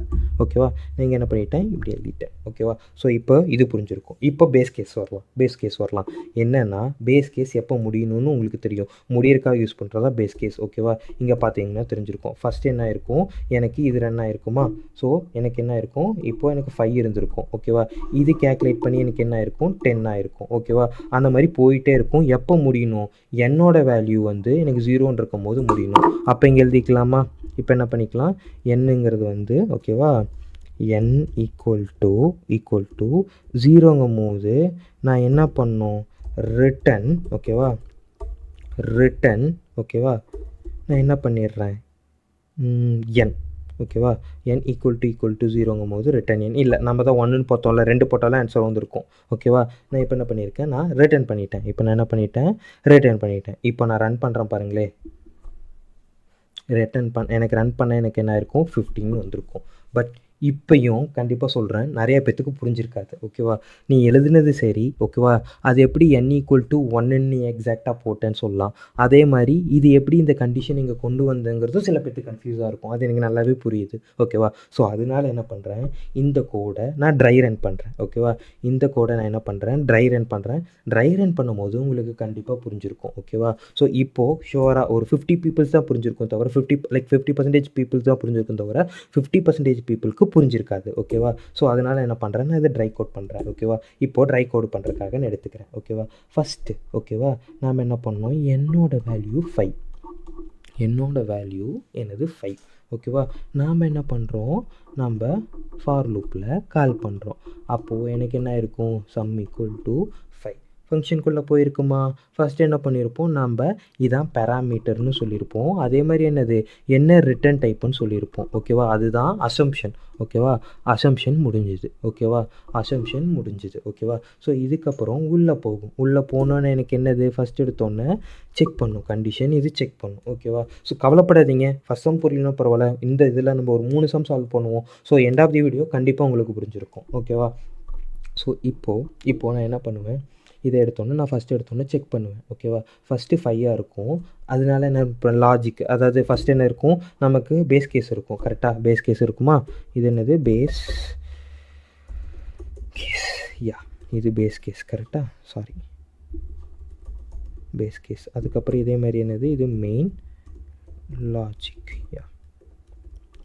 ஓகேவா, நீங்கள் என்ன பண்ணிட்டேன், இப்படி எழுதிட்டேன். ஓகேவா? ஸோ இப்போ இது புரிஞ்சிருக்கும். இப்போ பேஸ் கேஸ் வரலாம். என்னென்னா பேஸ் கேஸ் எப்போ முடியணும்னு உங்களுக்கு தெரியும். முடியறக்காக யூஸ் பண்ணுறதா பேஸ் கேஸ். ஓகேவா? இங்கே பார்த்தீங்கன்னா தெரிஞ்சிருக்கும். ஃபஸ்ட்டு என்ன இருக்கும், எனக்கு இது ரன் ஆயிருக்குமா. ஸோ எனக்கு என்ன இருக்கும், இப்போது எனக்கு 5 இருந்திருக்கும். ஓகேவா? இது கேல்குலேட் பண்ணி எனக்கு என்ன ஆயிருக்கும், 10 ஆயிருக்கும். ஓகேவா? அந்த மாதிரி போயிட்டே இருக்கும். எப்போ முடியணும், என்னோட வேல்யூ வந்து எனக்கு 0ன்னு இருக்கும் போது முடியணும். அப்போ இங்கே எழுதிக்கலாமா. இப்போ என்ன பண்ணிக்கலாம், என்னங்கிறது வந்து ஓகேவா, n ஈக்குவல் டு 0ங்கும் போது நான் என்ன பண்ணணும், ரிட்டன் ஓகேவா, ஓகேவா, நான் என்ன பண்ணிடுறேன் n ஓகேவா, n ஈக்குவல் டு 0ங்கும் போது ரிட்டன் n இல்லை, நம்ம தான் 1ன்னு போட்டோம்ல, 2 போட்டாலும் ஆன்சர் வந்திருக்கும். ஓகேவா, நான் இப்போ என்ன பண்ணியிருக்கேன், நான் ரிட்டர்ன் பண்ணிட்டேன். இப்போ நான் என்ன பண்ணிட்டேன், ரிட்டர்ன் பண்ணிட்டேன். இப்போ நான் ரன் பண்ணுறேன் பாருங்களே, எனக்கு ரன் பண்ண எனக்கு என்ன இருக்கும், 15 வந்திருக்கும். பட் இப்பையும் கண்டிப்பாக சொல்கிறேன், நிறைய பேத்துக்கு புரிஞ்சிருக்காது. ஓகேவா, நீ எழுதுனது சரி, ஓகேவா, அது எப்படி n ஈக்குவல் டு 1ன்னு நீ எக்ஸாக்டாக போட்டேன்னு சொல்லலாம். அதே மாதிரி இது எப்படி இந்த கண்டிஷன் இங்கே கொண்டு வந்தங்கிறதும் சில பேத்துக்கு கன்ஃபியூஸாக இருக்கும். அது எனக்கு நல்லாவே புரியுது. ஓகேவா, ஸோ அதனால என்ன பண்ணுறேன், இந்த கோடை நான் ட்ரை ரன் பண்ணுறேன். ஓகேவா, இந்த கோடை நான் என்ன பண்ணுறேன், ட்ரை ரன் பண்ணுறேன். ட்ரை ரன் பண்ணும்போது உங்களுக்கு கண்டிப்பாக புரிஞ்சிருக்கும். ஓகேவா, ஸோ இப்போது ஷுவராக ஒரு 50 பீப்புள்ஸ் தான் புரிஞ்சிருக்கும் தவிர 50% பீப்புள்ஸ் தான் புரிஞ்சிருக்கும் தவிர 50% பீப்புளுக்கு புரிஞ்சிருக்காது. ஓகேவா, ஸோ அதனால் என்ன பண்ணுறேன், நான் இதை ட்ரை கோட் பண்ணுறேன். ஓகேவா, இப்போது ட்ரை கோட் பண்ணுறதுக்காக நான் எடுத்துக்கிறேன். ஓகேவா, ஃபஸ்ட்டு ஓகேவா, நாம் என்ன பண்ணோம், என்னோட வேல்யூ 5, என்னோட வேல்யூ எனது 5. ஓகேவா, நாம் என்ன பண்ணுறோம், நம்ம ஃபார் லூப்பில் கால் பண்ணுறோம். அப்போது எனக்கு என்ன இருக்கும், சம் ஈக்குவல் டு 5 ஃபங்க்ஷனுக்குள்ளே போயிருக்குமா. ஃபஸ்ட்டு என்ன பண்ணியிருப்போம், நம்ம இதான் பேராமீட்டர்னு சொல்லியிருப்போம். அதே மாதிரி என்ன ரிட்டர்ன் டைப்புன்னு சொல்லியிருப்போம். ஓகேவா, அதுதான் அசம்ஷன். ஓகேவா, அசம்ஷன் முடிஞ்சுது. ஓகேவா, அசம்ஷன் முடிஞ்சுது. ஓகேவா, ஸோ இதுக்கப்புறம் உள்ளே போகும். உள்ளே போனோன்னு எனக்கு என்னது, ஃபஸ்ட் எடுத்தோன்னே செக் பண்ணும் கண்டிஷன், இது செக் பண்ணும். ஓகேவா, ஸோ கவலைப்படாதீங்க, ஃபஸ்ட் சம் புரியலனா பரவாயில்ல, இந்த இதில் நம்ம ஒரு 3 சம் சால்வ் பண்ணுவோம். So end of the video கண்டிப்பாக உங்களுக்கு புரிஞ்சிருக்கும். ஓகேவா, ஸோ இப்போது நான் என்ன பண்ணுவேன், இதை எடுத்தோன்னே நான் ஃபஸ்ட்டு எடுத்தோன்னே செக் பண்ணுவேன். ஓகேவா, ஃபஸ்ட்டு 5 இருக்கும். அதனால என்ன இப்போ லாஜிக், அதாவது ஃபஸ்ட்டு என்ன இருக்கும், நமக்கு பேஸ் கேஸ் இருக்கும். கரெக்டாக பேஸ் கேஸ் இருக்குமா, இது என்னது பேஸ் கேஸ், யா இது பேஸ் கேஸ். கரெக்டாக, சாரி பேஸ் கேஸ். அதுக்கப்புறம் இதே மாதிரி என்னது, இது மெயின் லாஜிக். யா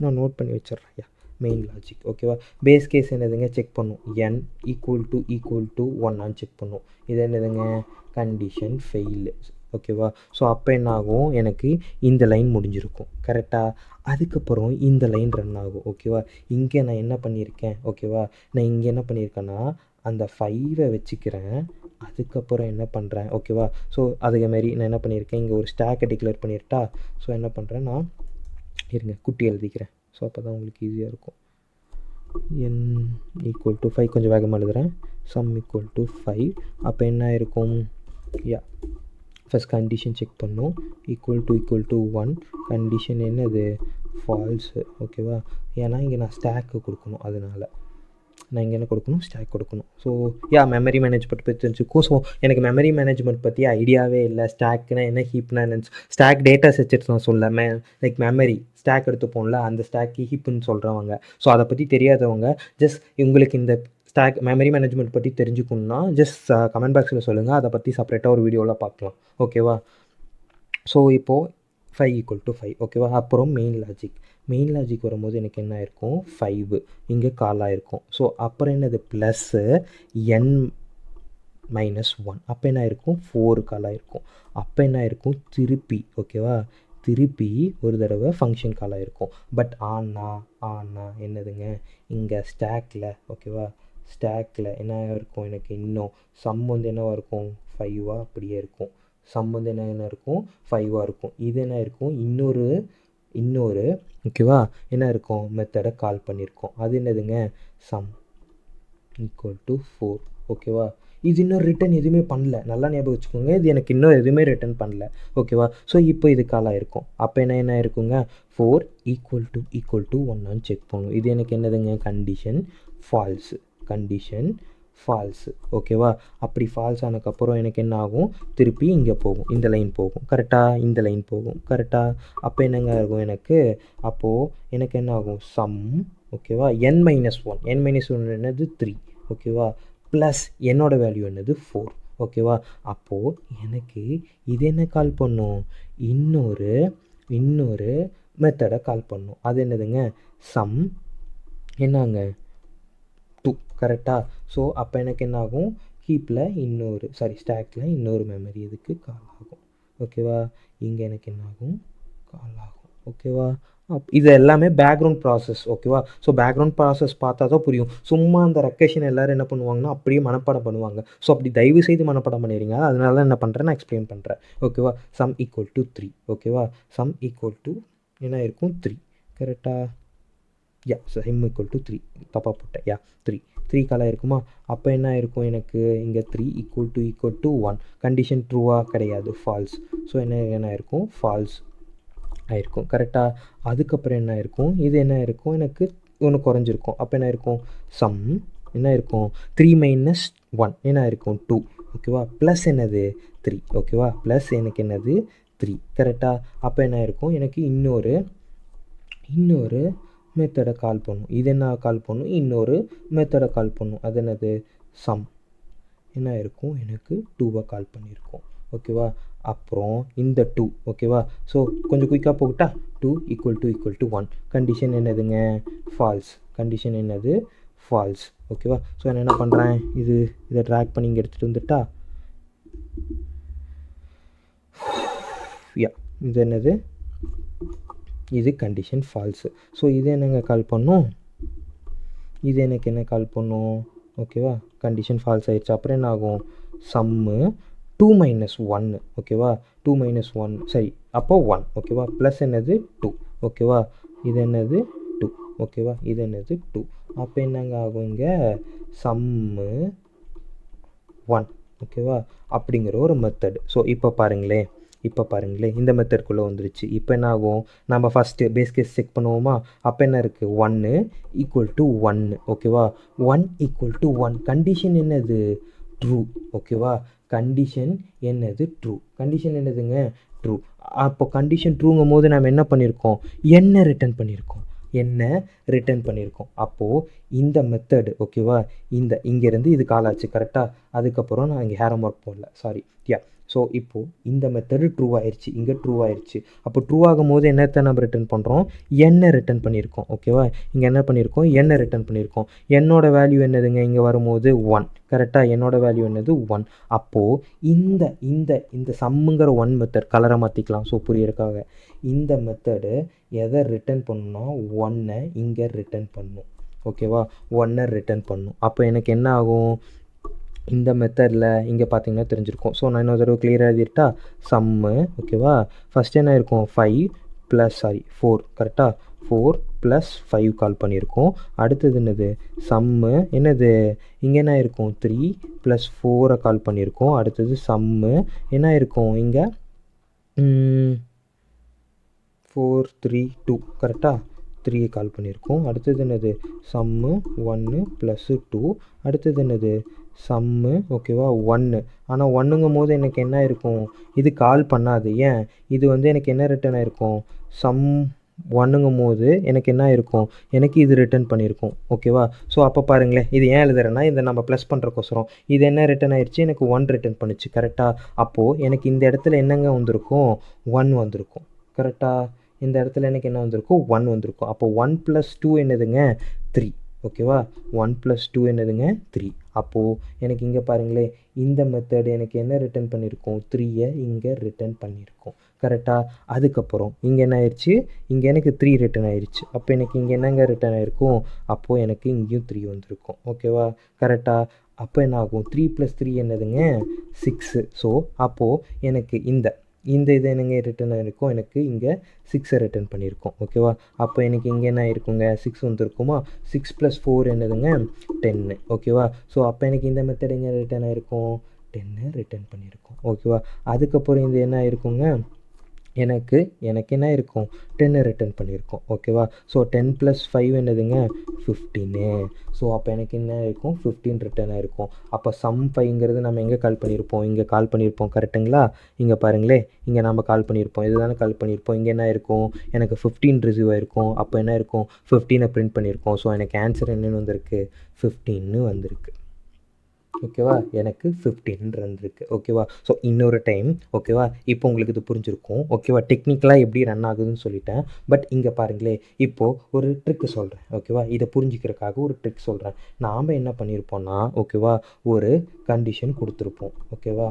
நான் நோட் பண்ணி வச்சிட்றேன். யா மெயின் லாஜிக். ஓகேவா, பேஸ் கேஸ் என்னதுங்க, செக் பண்ணும் n ஈக்குவல் டு 1 செக் பண்ணும். இது என்னதுங்க, கண்டிஷன் ஃபெயில். ஓகேவா, ஸோ அப்போ என்ன ஆகும், எனக்கு இந்த லைன் முடிஞ்சிருக்கும். கரெக்டாக, அதுக்கப்புறம் இந்த லைன் ரன் ஆகும். ஓகேவா, இங்கே நான் என்ன பண்ணியிருக்கேன், ஓகேவா, நான் இங்கே என்ன பண்ணியிருக்கேன்னா அந்த 5 வச்சுக்கிறேன். அதுக்கப்புறம் என்ன பண்ணுறேன், ஓகேவா, ஸோ அதேமாரி நான் என்ன பண்ணியிருக்கேன், இங்கே ஒரு ஸ்டாக்கை டிக்ளேர் பண்ணியிருட்டா. ஸோ என்ன பண்ணுறேன், நான் இருங்க குட்டி எழுதிக்கிறேன். ஸோ அப்போ தான் உங்களுக்கு ஈஸியாக இருக்கும். n ஈக்குவல் டு 5 கொஞ்சம் வேகமாக எழுதுகிறேன். Some equal to 5. அப்போ என்ன இருக்கும், யா ஃபஸ்ட் கண்டிஷன் செக் பண்ணும். ஈக்குவல் டு 1 கண்டிஷன் என்னது, ஃபால்ஸு. ஓகேவா, ஏன்னா இங்கே நான் ஸ்டாக்கு கொடுக்கணும், அதனால் நான் இங்கே என்ன கொடுக்கணும், ஸ்டாக் கொடுக்கணும். ஸோ மெமரி மேனேஜ்மெண்ட் பற்றி தெரிஞ்சுக்கும். ஸோ எனக்கு மெமரி மேனேஜ்மெண்ட் பற்றி ஐடியாவே இல்லை. ஸ்டாக்னா என்ன, ஹீப்னா என்ன, ஸ்டாக் டேட்டா செட்ஸ் நான் சொல்ல லைக் மெமரி ஸ்டாக் எடுத்துப்போம்ல, அந்த ஸ்டாக்கு ஹீப்புன்னு சொல்கிறவங்க. ஸோ அதை பற்றி தெரியாதவங்க ஜஸ்ட் உங்களுக்கு இந்த ஸ்டாக் மெமரி மேனேஜ்மெண்ட் பற்றி தெரிஞ்சுக்கணுன்னா ஜஸ்ட் கமெண்ட் பாக்ஸில் சொல்லுங்கள், அதை பற்றி செப்பரேட்டாக ஒரு வீடியோவில் பார்க்கலாம். ஓகேவா, ஸோ இப்போது 5 ஈக்குவல் டு 5. ஓகேவா, அப்புறம் மெயின் லாஜிக் வரும்போது எனக்கு என்ன இருக்கும், 5 இங்கே காலாக இருக்கும். ஸோ அப்புறம் என்னது, ப்ளஸ்ஸு n-1. அப்போ என்ன இருக்கும், 4 காலாக இருக்கும். அப்போ என்ன இருக்கும், திருப்பி ஓகேவா, திருப்பி ஒரு தடவை ஃபங்க்ஷன் காலாக இருக்கும். பட் ஆனால் என்னதுங்க, இங்கே ஸ்டாக்கில் ஓகேவா, ஸ்டாக்கில் என்ன இருக்கும், எனக்கு இன்னும் சம் என்னவாக இருக்கும், 5 அப்படியே இருக்கும். சம் என்ன இருக்கும், 5 இருக்கும். இது என்ன இருக்கும், இன்னொரு ஓகேவா என்ன இருக்கும், மெத்தடை கால் பண்ணியிருக்கோம். அது என்னதுங்க, சம் ஈக்குவல் டு 4. ஓகேவா, இது இன்னும் ரிட்டன் எதுவுமே பண்ணல, நல்லா ஞாபகம் வச்சுக்கோங்க, இது எனக்கு இன்னும் எதுவுமே ரிட்டன் பண்ணல. ஓகேவா, ஸோ இப்போ இது காலாக இருக்கும். அப்போ என்ன இருக்குங்க, 4 ஈக்குவல் டு 1 செக் பண்ணும். இது எனக்கு என்னதுங்க, கண்டிஷன் ஃபால்ஸு. ஓகேவா, அப்படி ஃபால்ஸ் ஆனதுக்கப்புறம் எனக்கு என்ன ஆகும், திருப்பி இங்கே போகும், இந்த லைன் போகும். கரெக்டாக, இந்த லைன் போகும். கரெக்டாக, அப்போ என்னங்க இருக்கும் எனக்கு, அப்போது எனக்கு என்ன ஆகும், சம் ஓகேவா n-1 என்னது 3. ஓகேவா, ப்ளஸ் என்னோட வேல்யூ என்னது 4. ஓகேவா, அப்போது எனக்கு இது என்ன கால் பண்ணும், இன்னொரு மெத்தடை கால் பண்ணும். அது என்னதுங்க, சம் என்னங்க 2. கரெக்டாக, ஸோ அப்போ எனக்கு என்ன ஆகும், ஸ்டாக்கில் இன்னொரு மெமரி இதுக்கு கால் ஆகும். ஓகேவா, இங்கே எனக்கு என்ன ஆகும், கால் ஆகும். ஓகேவா, இது எல்லாமே பேக்ரவுண்ட் ப்ராசஸ். ஓகேவா? ஸோ பேக்ரவுண்ட் ப்ராசஸ் பார்த்தா தான் புரியும். சும்மா அந்த ரெக்கேஷன் எல்லோரும் என்ன பண்ணுவாங்கன்னா அப்படியே மனப்பாடம் பண்ணுவாங்க. ஸோ அப்படி தயவு செய்து மனப்பாடம் பண்ணிடுங்க. அதனால தான் என்ன பண்ணுறேன், நான் எக்ஸ்பிளைன் பண்ணுறேன். ஓகேவா? Some equal to 3. ஓகேவா? சம் ஈக்குவல் டு என்ன இருக்கும், 3. கரெக்டாக? Some equal to 3. தப்பாக போட்டேன். 3 காலாக இருக்குமா? அப்போ என்ன இருக்கும் எனக்கு இங்கே 3 ஈக்குவல் டு 1. கண்டிஷன் ட்ரூவாக கிடையாது, ஃபால்ஸ். ஸோ என்ன இருக்கும், ஃபால்ஸ் ஆயிருக்கும். கரெக்டாக? அதுக்கப்புறம் என்ன இருக்கும், இது என்ன இருக்கும், எனக்கு ஒன்று குறைஞ்சிருக்கும். அப்போ என்ன இருக்கும், சம் என்ன இருக்கும், 3 - 1 என்ன இருக்கும், 2. ஓகேவா? ப்ளஸ் என்னது, 3. ஓகேவா? ப்ளஸ் எனக்கு என்னது, 3. கரெக்டாக? அப்போ என்ன இருக்கும், எனக்கு இன்னொரு மெத்தடை கால் பண்ணும். இது என்ன கால் பண்ணும், இன்னொரு மெத்தடை கால் பண்ணும். அது என்னது, சம் என்ன இருக்கும், எனக்கு 2வை கால் பண்ணியிருக்கோம். ஓகேவா? அப்புறம் இந்த 2. ஓகேவா? ஸோ கொஞ்சம் குயிக்காக போகட்டா. 2 ஈக்குவல் டு 1. கண்டிஷன் என்னதுங்க, ஃபால்ஸ். கண்டிஷன் என்னது, ஃபால்ஸ். ஓகேவா? ஸோ நான் என்ன பண்ணுறேன், இதை ட்ராக் பண்ணி இங்கே எடுத்துகிட்டு வந்துட்டா. இது என்னது, இது கண்டிஷன் ஃபால்ஸு. ஸோ இது என்னங்க கால் பண்ணும், இது எனக்கு என்ன கால் பண்ணும். ஓகேவா? கண்டிஷன் ஃபால்ஸ் ஆயிடுச்சு. அப்புறம் என்ன ஆகும், சம்மு 2 - 1. ஓகேவா? 2 - 1 சரி, அப்போது 1. ஓகேவா? ப்ளஸ் என்னது, 2. ஓகேவா? இது என்னது, 2. ஓகேவா? இது என்னது, 2. அப்போ என்னங்க ஆகும், இங்கே சம்மு 1. ஓகேவா? அப்படிங்கிற ஒரு மெத்தடு. ஸோ இப்போ பாருங்களேன், இந்த மெத்தட்குள்ளே வந்துருச்சு. இப்போ என்ன ஆகும், நம்ம ஃபஸ்ட்டு பேஸ் கேஸ் செக் பண்ணுவோமா. அப்போ என்ன இருக்குது, 1 ஈக்குவல் டு 1. ஓகேவா? 1 ஈக்குவல் டு 1. கண்டிஷன் என்னது, ட்ரூ. ஓகேவா? கண்டிஷன் என்னது, ட்ரூ. கண்டிஷன் என்னதுங்க, ட்ரூ. அப்போ கண்டிஷன் ட்ரூங்கும் போது நம்ம என்ன பண்ணியிருக்கோம், என்ன ரிட்டர்ன் பண்ணியிருக்கோம். அப்போது இந்த மெத்தடு, ஓகேவா, இங்கேருந்து இது காலாச்சு. கரெக்டாக? அதுக்கப்புறம் நான் இங்கே ஹேரம் ஒர்க் போடல, சாரி. ஸோ இப்போது இந்த மெத்தடு ட்ரூ ஆயிடுச்சு, இங்கே ட்ரூ ஆயிடுச்சு. அப்போ ட்ரூ ஆகும் போது என்னத்தை நம்ம ரிட்டர்ன் பண்ணுறோம், என்ன ரிட்டர்ன் பண்ணியிருக்கோம். ஓகேவா? இங்கே என்ன பண்ணியிருக்கோம், என்ன ரிட்டர்ன் பண்ணியிருக்கோம். என்னோட வேல்யூ என்னதுங்க, இங்கே வரும்போது 1. கரெக்டாக? என்னோட வேல்யூ என்னது, 1. அப்போது இந்த சம்முங்கிற 1 மெத்தட் கலரை மாற்றிக்கலாம். ஸோ புரியறதுக்காக இந்த மெத்தடு எதை ரிட்டர்ன் பண்ணுன்னா 1 இங்கே ரிட்டர்ன் பண்ணும். ஓகேவா? 1 ரிட்டர்ன் பண்ணும். அப்போ எனக்கு என்ன ஆகும், இந்த மெத்தடில் இங்கே பார்த்தீங்கன்னா தெரிஞ்சிருக்கும். ஸோ நான் இன்னொரு தடவை கிளியராக எழுதிட்டா. சம்மு, ஓகேவா, ஃபஸ்ட் என்ன இருக்கும், 4. கரெக்டாக? 4 + 5 கால் பண்ணியிருக்கோம். அடுத்தது என்னது, சம்மு என்னது, இங்கே என்ன இருக்கும், 3 + 4 கால் பண்ணியிருக்கோம். அடுத்தது சம்மு என்ன இருக்கும், இங்கே 4 3 2. கரெக்டாக? 3 கால் பண்ணியிருக்கோம். அடுத்தது என்னது, சம்மு 1 + 2. அடுத்தது என்னது, சம்மு, ஓகேவா, 1. ஆனால் 1ங்கும் போது எனக்கு என்ன இருக்கும், இது கால் பண்ணாது. ஏன், இது எனக்கு என்ன ரிட்டர்ன் ஆயிருக்கும், சம் 1ங்கும் போது எனக்கு என்ன இருக்கும், எனக்கு இது ரிட்டர்ன் பண்ணியிருக்கோம். ஓகேவா? ஸோ அப்போ பாருங்களேன், இது ஏன் எழுதுறேன்னா, இதை நம்ம ப்ளஸ் பண்ணுறக்கோசரம். இது என்ன ரிட்டர்ன் ஆயிடுச்சு, எனக்கு 1 ரிட்டர்ன் பண்ணிச்சு. கரெக்டாக? அப்போது எனக்கு இந்த இடத்துல என்னங்க வந்திருக்கும், 1 வந்திருக்கும். கரெக்டாக? இந்த இடத்துல எனக்கு என்ன வந்திருக்கும், 1 வந்திருக்கும். அப்போ 1 + 2 என்னதுங்க, 3. ஓகேவா? 1 + 2 என்னதுங்க, 3. அப்போது எனக்கு இங்கே பாருங்களேன், இந்த மெத்தடு எனக்கு என்ன ரிட்டர்ன் பண்ணியிருக்கோம், 3யை இங்கே ரிட்டர்ன் பண்ணியிருக்கோம். கரெக்டாக? அதுக்கப்புறம் இங்கே என்ன ஆயிடுச்சு, இங்கே எனக்கு 3 ரிட்டர்ன் ஆயிடுச்சு. அப்போ எனக்கு இங்கே என்னங்க ரிட்டர்ன் ஆயிருக்கும், அப்போது எனக்கு இங்கேயும் 3 வந்திருக்கும். ஓகேவா? கரெக்டாக? அப்போ என்ன ஆகும், 3 + 3 என்னதுங்க, 6. ஸோ அப்போது எனக்கு இது என்னங்க ரிட்டர்ன் ஆகிருக்கும், எனக்கு இங்கே 6 ரிட்டர்ன் பண்ணியிருக்கோம். ஓகேவா? அப்போ எனக்கு இங்கே என்ன ஆயிருக்குங்க, 6 வந்துருக்குமா. 6 + 4 என்னதுங்க, 10. ஓகேவா? ஸோ அப்போ எனக்கு இந்த மெத்தட் எங்கே ரிட்டர்ன் ஆகிருக்கும், 10 ரிட்டர்ன் பண்ணியிருக்கோம். ஓகேவா? அதுக்கப்புறம் இது என்ன ஆயிருக்குங்க, எனக்கு என்ன இருக்கும், 10 ரிட்டர்ன் பண்ணியிருக்கோம். ஓகேவா? ஸோ 10 + 5 என்னதுங்க, 15. ஸோ அப்போ எனக்கு என்ன இருக்கும், 15 ரிட்டர்ன் ஆயிருக்கும். அப்போ சம் 5ங்கிறது நம்ம எங்கே கால் பண்ணியிருப்போம், இங்கே கால் பண்ணியிருப்போம். கரெக்டுங்களா? இங்கே பாருங்களேன், இங்கே நம்ம கால் பண்ணியிருப்போம், இதுதானே கால் பண்ணியிருப்போம். இங்கே என்ன இருக்கும், எனக்கு 15 ரிசீவ் ஆயிருக்கும். அப்போ என்ன இருக்கும், 15 பிரிண்ட் பண்ணியிருக்கோம். ஸோ எனக்கு ஆன்சர் என்னென்னு வந்திருக்கு, 15 வந்திருக்கு. ஓகேவா? எனக்கு 15 இருந்திருக்கு. ஓகேவா? ஸோ இன்னொரு டைம், ஓகேவா, இப்போ உங்களுக்கு இது புரிஞ்சிருக்கும். ஓகேவா? டெக்னிக்கலாக எப்படி ரன் ஆகுதுன்னு சொல்லிட்டேன். பட் இங்கே பாருங்களேன், இப்போது ஒரு ட்ரிக்கு சொல்கிறேன். ஓகேவா? இதை புரிஞ்சிக்கிறதுக்காக ஒரு ட்ரிக் சொல்கிறேன். நாம் என்ன பண்ணியிருப்போம்னா, ஓகேவா, ஒரு கண்டிஷன் கொடுத்துருப்போம். ஓகேவா?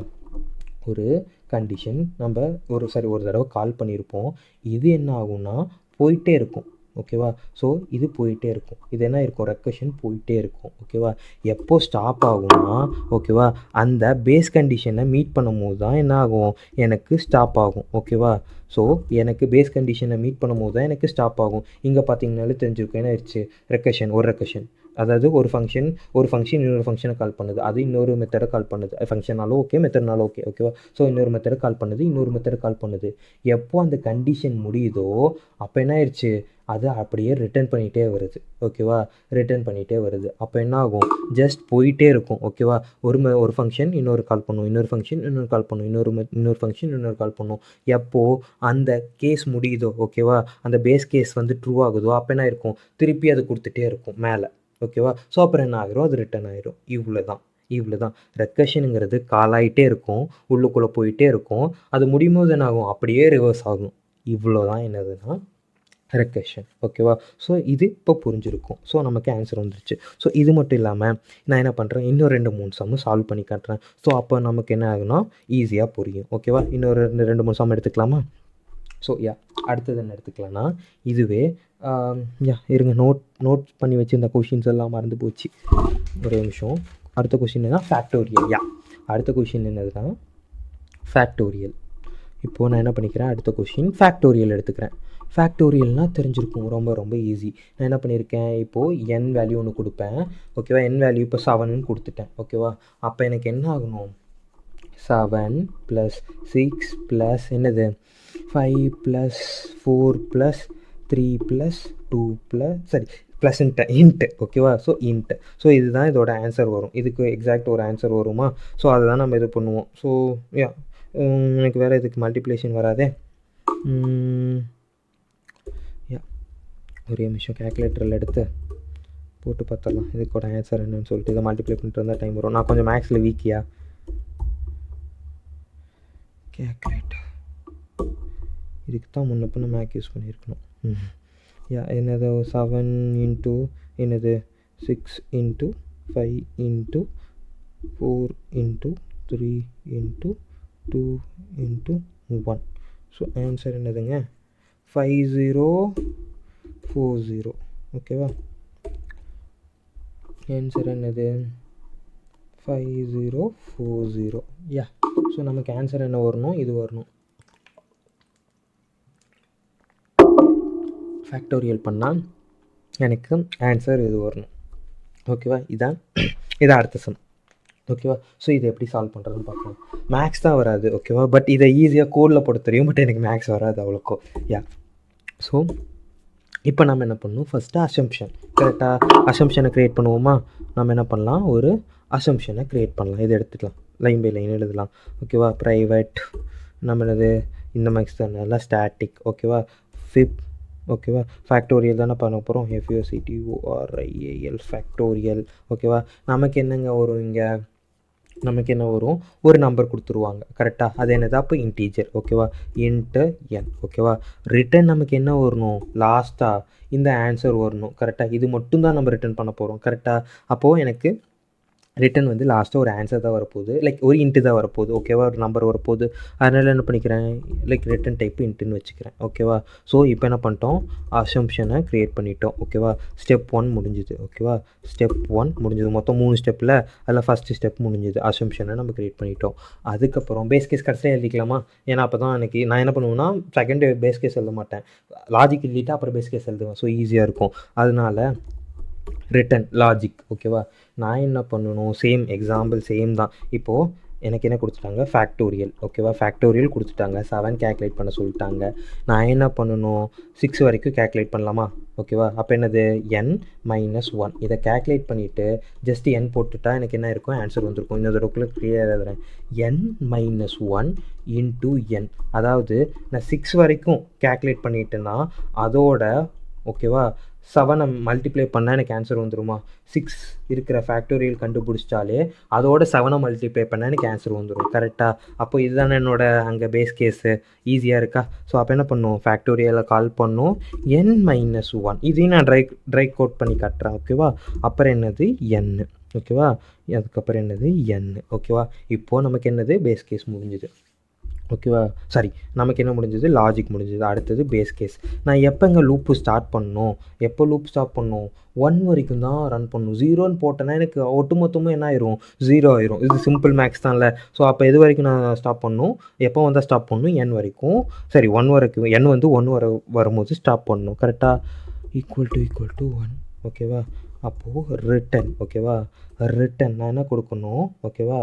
ஒரு கண்டிஷன் நம்ம ஒரு தடவை கால் பண்ணியிருப்போம். இது என்ன ஆகும்னா, போயிட்டே இருக்கும். ஓகேவா? ஸோ இது போயிட்டே இருக்கும். இது என்ன இருக்கும்? ரெக்கர்ஷன் போயிட்டே இருக்கும். ஓகேவா? எப்போ ஸ்டாப் ஆகும்னா, ஓகேவா, அந்த பேஸ் கண்டிஷனை மீட் பண்ணும்போது தான் என்ன ஆகும்? எனக்கு ஸ்டாப் ஆகும். ஓகேவா? ஸோ எனக்கு பேஸ் கண்டிஷனை மீட் பண்ணும்போது தான் எனக்கு ஸ்டாப் ஆகும். இங்கே பார்த்தீங்கனாலே தெரிஞ்சிருக்கும். என்ன ஆயிடுச்சு? ரெக்கர்ஷன், ஒரு ரெக்கர்ஷன். அதாவது ஒரு ஃபங்க்ஷன் இன்னொரு ஃபங்க்ஷனை கால் பண்ணுது, அது இன்னொரு மெத்தடை கால் பண்ணுது. ஃபங்க்ஷனாலும் ஓகே, மெத்தட்னாலும் ஓகே. ஓகேவா? ஸோ இன்னொரு மெத்தடை கால் பண்ணுது, இன்னொரு மெத்தடை கால் பண்ணுது. எப்போ அந்த கண்டிஷன் முடியுதோ அப்போ என்ன ஆயிடுச்சு? அது அப்படியே ரிட்டர்ன் பண்ணிகிட்டே வருது. ஓகேவா? ரிட்டர்ன் பண்ணிகிட்டே வருது. அப்போ என்ன ஆகும்? ஜஸ்ட் போயிட்டே இருக்கும். ஓகேவா? ஒரு ஃபங்க்ஷன் இன்னொரு கால் பண்ணும், இன்னொரு ஃபங்க்ஷன் இன்னொரு கால் பண்ணும், இன்னொரு ஃபங்க்ஷன் இன்னொரு கால் பண்ணும். எப்போது அந்த கேஸ் முடியுதோ, ஓகேவா, அந்த பேஸ் கேஸ் வந்து ட்ரூ ஆகுதோ அப்போ என்ன இருக்கும்? திருப்பி அது கொடுத்துட்டே இருக்கும் மேலே. ஓகேவா? ஸோ அப்புறம் என்ன ஆகிரும்? அது ரிட்டர்ன் ஆகிரும். இவ்வளோ தான் ரெக்கர்ஷனுங்கிறது கால் ஆகிட்டே இருக்கும், உள்ளுக்குள்ளே போயிட்டே இருக்கும். அது முடியும் போது என்ன ஆகும்? அப்படியே ரிவர்ஸ் ஆகும். இவ்வளோ தான் என்னதுன்னா ரெக்கர்ஷன். ஓகேவா? ஸோ இது இப்போ புரிஞ்சிருக்கும். ஸோ நமக்கு ஆன்சர் வந்துருச்சு. ஸோ இது மட்டும் இல்லாமல் நான் என்ன பண்ணுறேன்? இன்னும் 2-3 சம்மு சால்வ் பண்ணி காட்டுறேன். ஸோ அப்போ நமக்கு என்ன ஆகுனா ஈஸியாக புரியும். ஓகேவா? இன்னொரு 2-3 சம் எடுத்துக்கலாமா? ஸோ அடுத்தது என்ன எடுத்துக்கலாம்னா, இதுவே இருங்க, நோட் பண்ணி வச்சுருந்த கொஷின்ஸ் எல்லாம் மறந்து போச்சு. ஒரு நிமிஷம். அடுத்த கொஷின் என்ன? ஃபேக்டோரியல். அடுத்த கொஷின் என்னதுன்னா ஃபேக்டோரியல். இப்போது நான் என்ன பண்ணிக்கிறேன்? அடுத்த கொஷின் ஃபேக்டோரியல் எடுத்துக்கிறேன். ஃபேக்டோரியல்னால் தெரிஞ்சிருக்கும், ரொம்ப ரொம்ப ஈஸி. நான் என்ன பண்ணியிருக்கேன்? இப்போது என் வேல்யூ ஒன்று கொடுப்பேன். ஓகேவா? என் வேல்யூ இப்போ 7ன்னு கொடுத்துட்டேன். ஓகேவா? அப்போ எனக்கு என்ன ஆகணும்? 7 + 6 + என்னது 5 + 4 + 3 + 2 + இன்ட்டு. ஓகேவா? So into. ஸோ இதுதான் இதோட ஆன்சர் வரும். இதுக்கு எக்ஸாக்ட் ஒரு ஆன்சர் வருமா? ஸோ அதை தான் நம்ம இது பண்ணுவோம். ஸோ எனக்கு வேறு இதுக்கு மல்டிப்ளிகேஷன் வராதே. ஒரே நிமிஷம் கேல்குலேட்டரில் எடுத்து போட்டு பார்த்துடலாம் இதுக்கோட ஆன்சர் என்னன்னு சொல்லிட்டு. இதை மல்டிப்ளை பண்ணிட்டு வந்தால் டைம் வரும். நான் கொஞ்சம் மேக்ஸில் வீக்கியா. கேல்குலேட்டர் இதுக்கு தான் முன்ன பின்ன மேக் யூஸ் பண்ணியிருக்கணும். என்னது 7 இன்ட்டு என்னது 6 into 5 into 4 into 3 into 2 into 1. So answer என்னதுங்க? 5040. ஓகேவா? ஆன்சர் என்னது? 5040. ஸோ நமக்கு ஆன்சர் என்ன வரணும்? இது வரணும். ஃபேக்டோரியல் பண்ணால் எனக்கு ஆன்சர் இது வரணும். ஓகேவா? இதான் அடுத்த சம். ஓகேவா? ஸோ இதை எப்படி சால்வ் பண்ணுறதுன்னு பார்க்கலாம். மேக்ஸ் தான் வராது. ஓகேவா? பட் இதை ஈஸியாக கோடில் போட தெரியும். பட் எனக்கு மேக்ஸ் வராது அவ்வளோக்கோ. ஸோ இப்போ நம்ம என்ன பண்ணணும்? First assumption. கரெக்டாக அசம்ப்ஷனை க்ரியேட் பண்ணுவோமா? நம்ம என்ன பண்ணலாம்? ஒரு அசம்ப்ஷனை க்ரியேட் பண்ணலாம். இதை எடுத்துக்கலாம், லைன் பை லைன் எழுதலாம். ஓகேவா? ப்ரைவேட் நம்மளது இந்த மேக்ஸ் தான் நல்லா ஸ்டாட்டிக். ஓகேவா? ஃபிப். ஓகேவா? ஃபேக்டோரியல் தானே பண்ண போகிறோம். FACTORIAL factorial. ஓகேவா? நமக்கு என்னங்க வரும்? இங்கே நமக்கு என்ன வரும்? ஒரு நம்பர் கொடுத்துருவாங்க. கரெக்டாக? அது என்னது? அப்போ இன்டீஜர். ஓகேவா? Into n. ஓகேவா? ரிட்டன் நமக்கு என்ன வரணும்? லாஸ்ட்டாக இந்த ஆன்சர் வரணும். கரெக்டாக? இது மட்டும் தான் நம்ம ரிட்டன் பண்ண போகிறோம். கரெக்டாக? அப்போது எனக்கு ரிட்டன் வந்து லாஸ்ட்டாக ஒரு ஆன்சர் தான் வரப்போகுது, லைக் ஒரு இன்ட்டு தான் வரப்போகுது. ஓகேவா? ஒரு நம்பர் வரப்போகுது. அதனால் என்ன பண்ணிக்கிறேன்? லைக் ரிட்டன் டைப்பு இன்ட்டுன்னு வச்சுக்கிறேன். ஓகேவா? ஸோ இப்போ என்ன பண்ணிட்டோம்? அசம்ப்ஷனை க்ரியேட் பண்ணிட்டோம். ஓகேவா? ஸ்டெப் 1 முடிஞ்சுது. ஓகேவா? ஸ்டெப் 1 முடிஞ்சது. மொத்தம் 3 ஸ்டெப்பில் அதில் ஃபஸ்ட்டு ஸ்டெப் முடிஞ்சுது. அசம்ப்ஷனை நம்ம க்ரியேட் பண்ணிட்டோம். அதுக்கப்புறம் பேஸ் கேஸ் கடைசியாக எழுதிக்கலாமா? ஏன்னா அப்போ தான் எனக்கு நான் என்ன பண்ணுவேன்னா செகண்ட் பேஸ் கேஸ் எழுத மாட்டேன், லாஜிக் எழுதிட்டு அப்புறம் பேஸ் கேஸ் எழுதுவேன். ஸோ ஈஸியாக இருக்கும். அதனால ரிட்டன் லாஜிக். ஓகேவா? நான் என்ன பண்ணணும்? சேம் எக்ஸாம்பிள் சேம் தான். இப்போது எனக்கு என்ன கொடுத்துட்டாங்க? ஃபேக்டோரியல். ஓகேவா? ஃபேக்டோரியல் கொடுத்துட்டாங்க. 7 கேல்குலேட் பண்ண சொல்லிட்டாங்க. நான் என்ன பண்ணணும்? 6 வரைக்கும் கேல்குலேட் பண்ணலாமா? ஓகேவா? அப்போ என்னது? n-1. இதை கேல்குலேட் பண்ணிவிட்டு ஜஸ்ட் n போட்டுட்டா எனக்கு என்ன இருக்கும்? ஆன்சர் வந்திருக்கும். இன்னொரு தடவை க்ளியர் எழுதுறேன். n-1 into n. அதாவது நான் 6 வரைக்கும் கேல்குலேட் பண்ணிட்டேன்னா அதோட ஓகேவா 7 மல்டிப்ளை பண்ணால் எனக்கு ஆன்சர் வந்துடுமா? 6 இருக்கிற ஃபேக்டோரியல் கண்டுபிடிச்சிட்டாலே அதோட 7 மல்டிப்ளை பண்ணால் எனக்கு ஆன்சர் வந்துடும். கரெக்டாக? அப்போ இதுதானே என்னோடய அங்கே பேஸ் கேஸு. ஈஸியாக இருக்கா? ஸோ அப்போ என்ன பண்ணும்? ஃபேக்டோரியலை கால் பண்ணும். n-1 இதையும் நான் ட்ரை கோட் பண்ணி காட்டுறேன். ஓகேவா? அப்புறம் என்னது? n. ஓகேவா? அதுக்கப்புறம் என்னது? n. ஓகேவா? இப்போது நமக்கு என்னது? பேஸ் கேஸ் முடிஞ்சுது. ஓகேவா? சாரி, நமக்கு என்ன முடிஞ்சது? லாஜிக் முடிஞ்சது. அடுத்தது பேஸ் கேஸ். நான் எப்போங்க லூப்பு ஸ்டார்ட் பண்ணணும்? எப்போ லூப் ஸ்டார்ட் பண்ணணும்? 1 வரைக்கும் தான் ரன் பண்ணணும். 0ன்னு போட்டேன்னா எனக்கு ஒட்டுமொத்தமும் என்ன ஆயிரும்? 0 ஆயிரும். இது சிம்பிள் மேக்ஸ் தான்ல. ஸோ அப்போ எது வரைக்கும் நான் ஸ்டாப் பண்ணணும்? எப்போ வந்தால் ஸ்டாப் பண்ணணும்? n வரைக்கும். சரி, 1 வரைக்கும். n வந்து 1 வரும்போது ஸ்டாப் பண்ணணும். கரெக்டாக? Equal to 1. ஓகேவா? அப்போது ரிட்டன். ஓகேவா? ரிட்டன் நான் என்ன கொடுக்கணும்? ஓகேவா?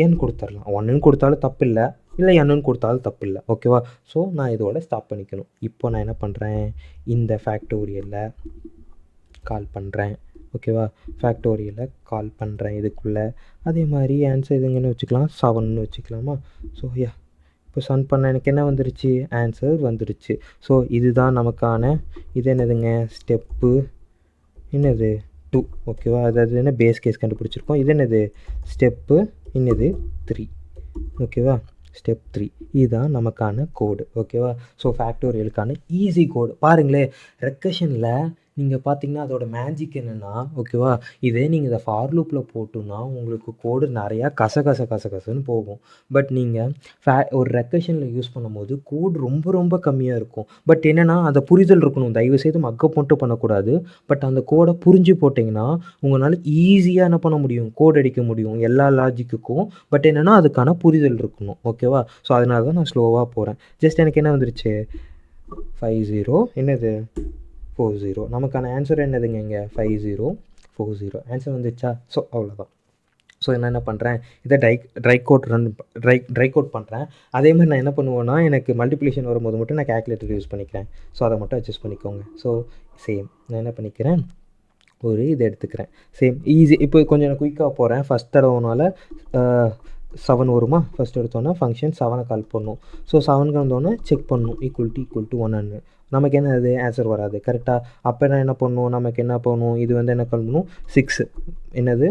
n கொடுத்துடலாம். 1ன்னு கொடுத்தாலும் தப்பு இல்லை, இல்லை என்னன்னு கொடுத்தாலும் தப்பு இல்லை. ஓகேவா? ஸோ நான் இதோட ஸ்டாப் பண்ணிக்கணும். இப்போ நான் என்ன பண்ணுறேன்? இந்த ஃபேக்டோரியலில் கால் பண்ணுறேன். ஓகேவா? ஃபேக்டோரியலை கால் பண்ணுறேன் இதுக்குள்ளே. அதே மாதிரி ஆன்சர் இதுங்கன்னு வச்சுக்கலாம், 7ன்னு வச்சுக்கலாமா? ஸோ இப்போ சன் பண்ண எனக்கு என்ன வந்துருச்சு? ஆன்சர் வந்துருச்சு. ஸோ இதுதான் நமக்கான இது என்னதுங்க? ஸ்டெப்பு என்னது? 2. ஓகேவா? அதாவது என்ன? பேஸ் கேஸ் கண்டுபிடிச்சிருக்கோம். இது என்னது? ஸ்டெப்பு என்னது? 3. ஓகேவா? ஸ்டெப் 3 இதுதான் நமக்கான கோடு. ஓகேவா? ஸோ ஃபேக்டோரியலுக்கான ஈஸி கோடு பாருங்களேன். ரெக்கஷனில் நீங்கள் பார்த்தீங்கன்னா அதோட மேஜிக் என்னென்னா, ஓகேவா, இதே நீங்கள் இதை ஃபார் லூப்பில் போட்டோன்னா உங்களுக்கு கோடு நிறையா கசன்னு போகும். பட் நீங்கள் ஒரு ரெக்கஷனில் யூஸ் பண்ணும்போது கோடு ரொம்ப ரொம்ப கம்மியாக இருக்கும். பட் என்னென்னா அந்த புரிதல் இருக்கணும். தயவுசெய்து மக்கப் மட்டும் பண்ணக்கூடாது. பட் அந்த கோடை புரிஞ்சு போட்டிங்கன்னா உங்களால் ஈஸியாக என்ன பண்ண முடியும்? கோட் அடிக்க முடியும் எல்லா லாஜிக்குக்கும். பட் என்னென்னா அதுக்கான புரிதல் இருக்கணும். ஓகேவா? ஸோ அதனால தான் நான் ஸ்லோவாக போகிறேன். ஜஸ்ட் எனக்கு என்ன வந்துருச்சு? 50 என்னது? 40. நமக்கான ஆன்சர் என்னதுங்க? இங்கே 5040 ஆன்சர் வந்துச்சா? ஸோ அவ்வளோதான். ஸோ நான் என்ன பண்ணுறேன்? இதை ட்ரை கோட் பண்ணுறேன். அதே மாதிரி நான் என்ன பண்ணுவேன்னா, எனக்கு மல்டிப்ளிகேஷன் வரும்போது மட்டும் நான் கேல்குலேட்டர் யூஸ் பண்ணிக்கிறேன். ஸோ அதை மட்டும் அட்ஜஸ்ட் பண்ணிக்கோங்க. ஸோ சேம் நான் என்ன பண்ணிக்கிறேன்? ஒரு இதை எடுத்துக்கிறேன். Same easy. இப்போ கொஞ்சம் நான் குயிக்காக போகிறேன். ஃபஸ்ட் தடவைனால 7 வருமா? ஃபஸ்ட் எடுத்தோன்னா ஃபங்க்ஷன் 7 கால் பண்ணணும். ஸோ 7க்கு வந்தோடனே செக் பண்ணணும். ஈக்குவல் டு 1 நமக்கு என்ன அது? ஆன்சர் வராது. கரெக்டாக? அப்போ நான் என்ன பண்ணணும்? நமக்கு என்ன பண்ணணும்? இது வந்து என்ன கால் பண்ணணும்? 6 என்னது?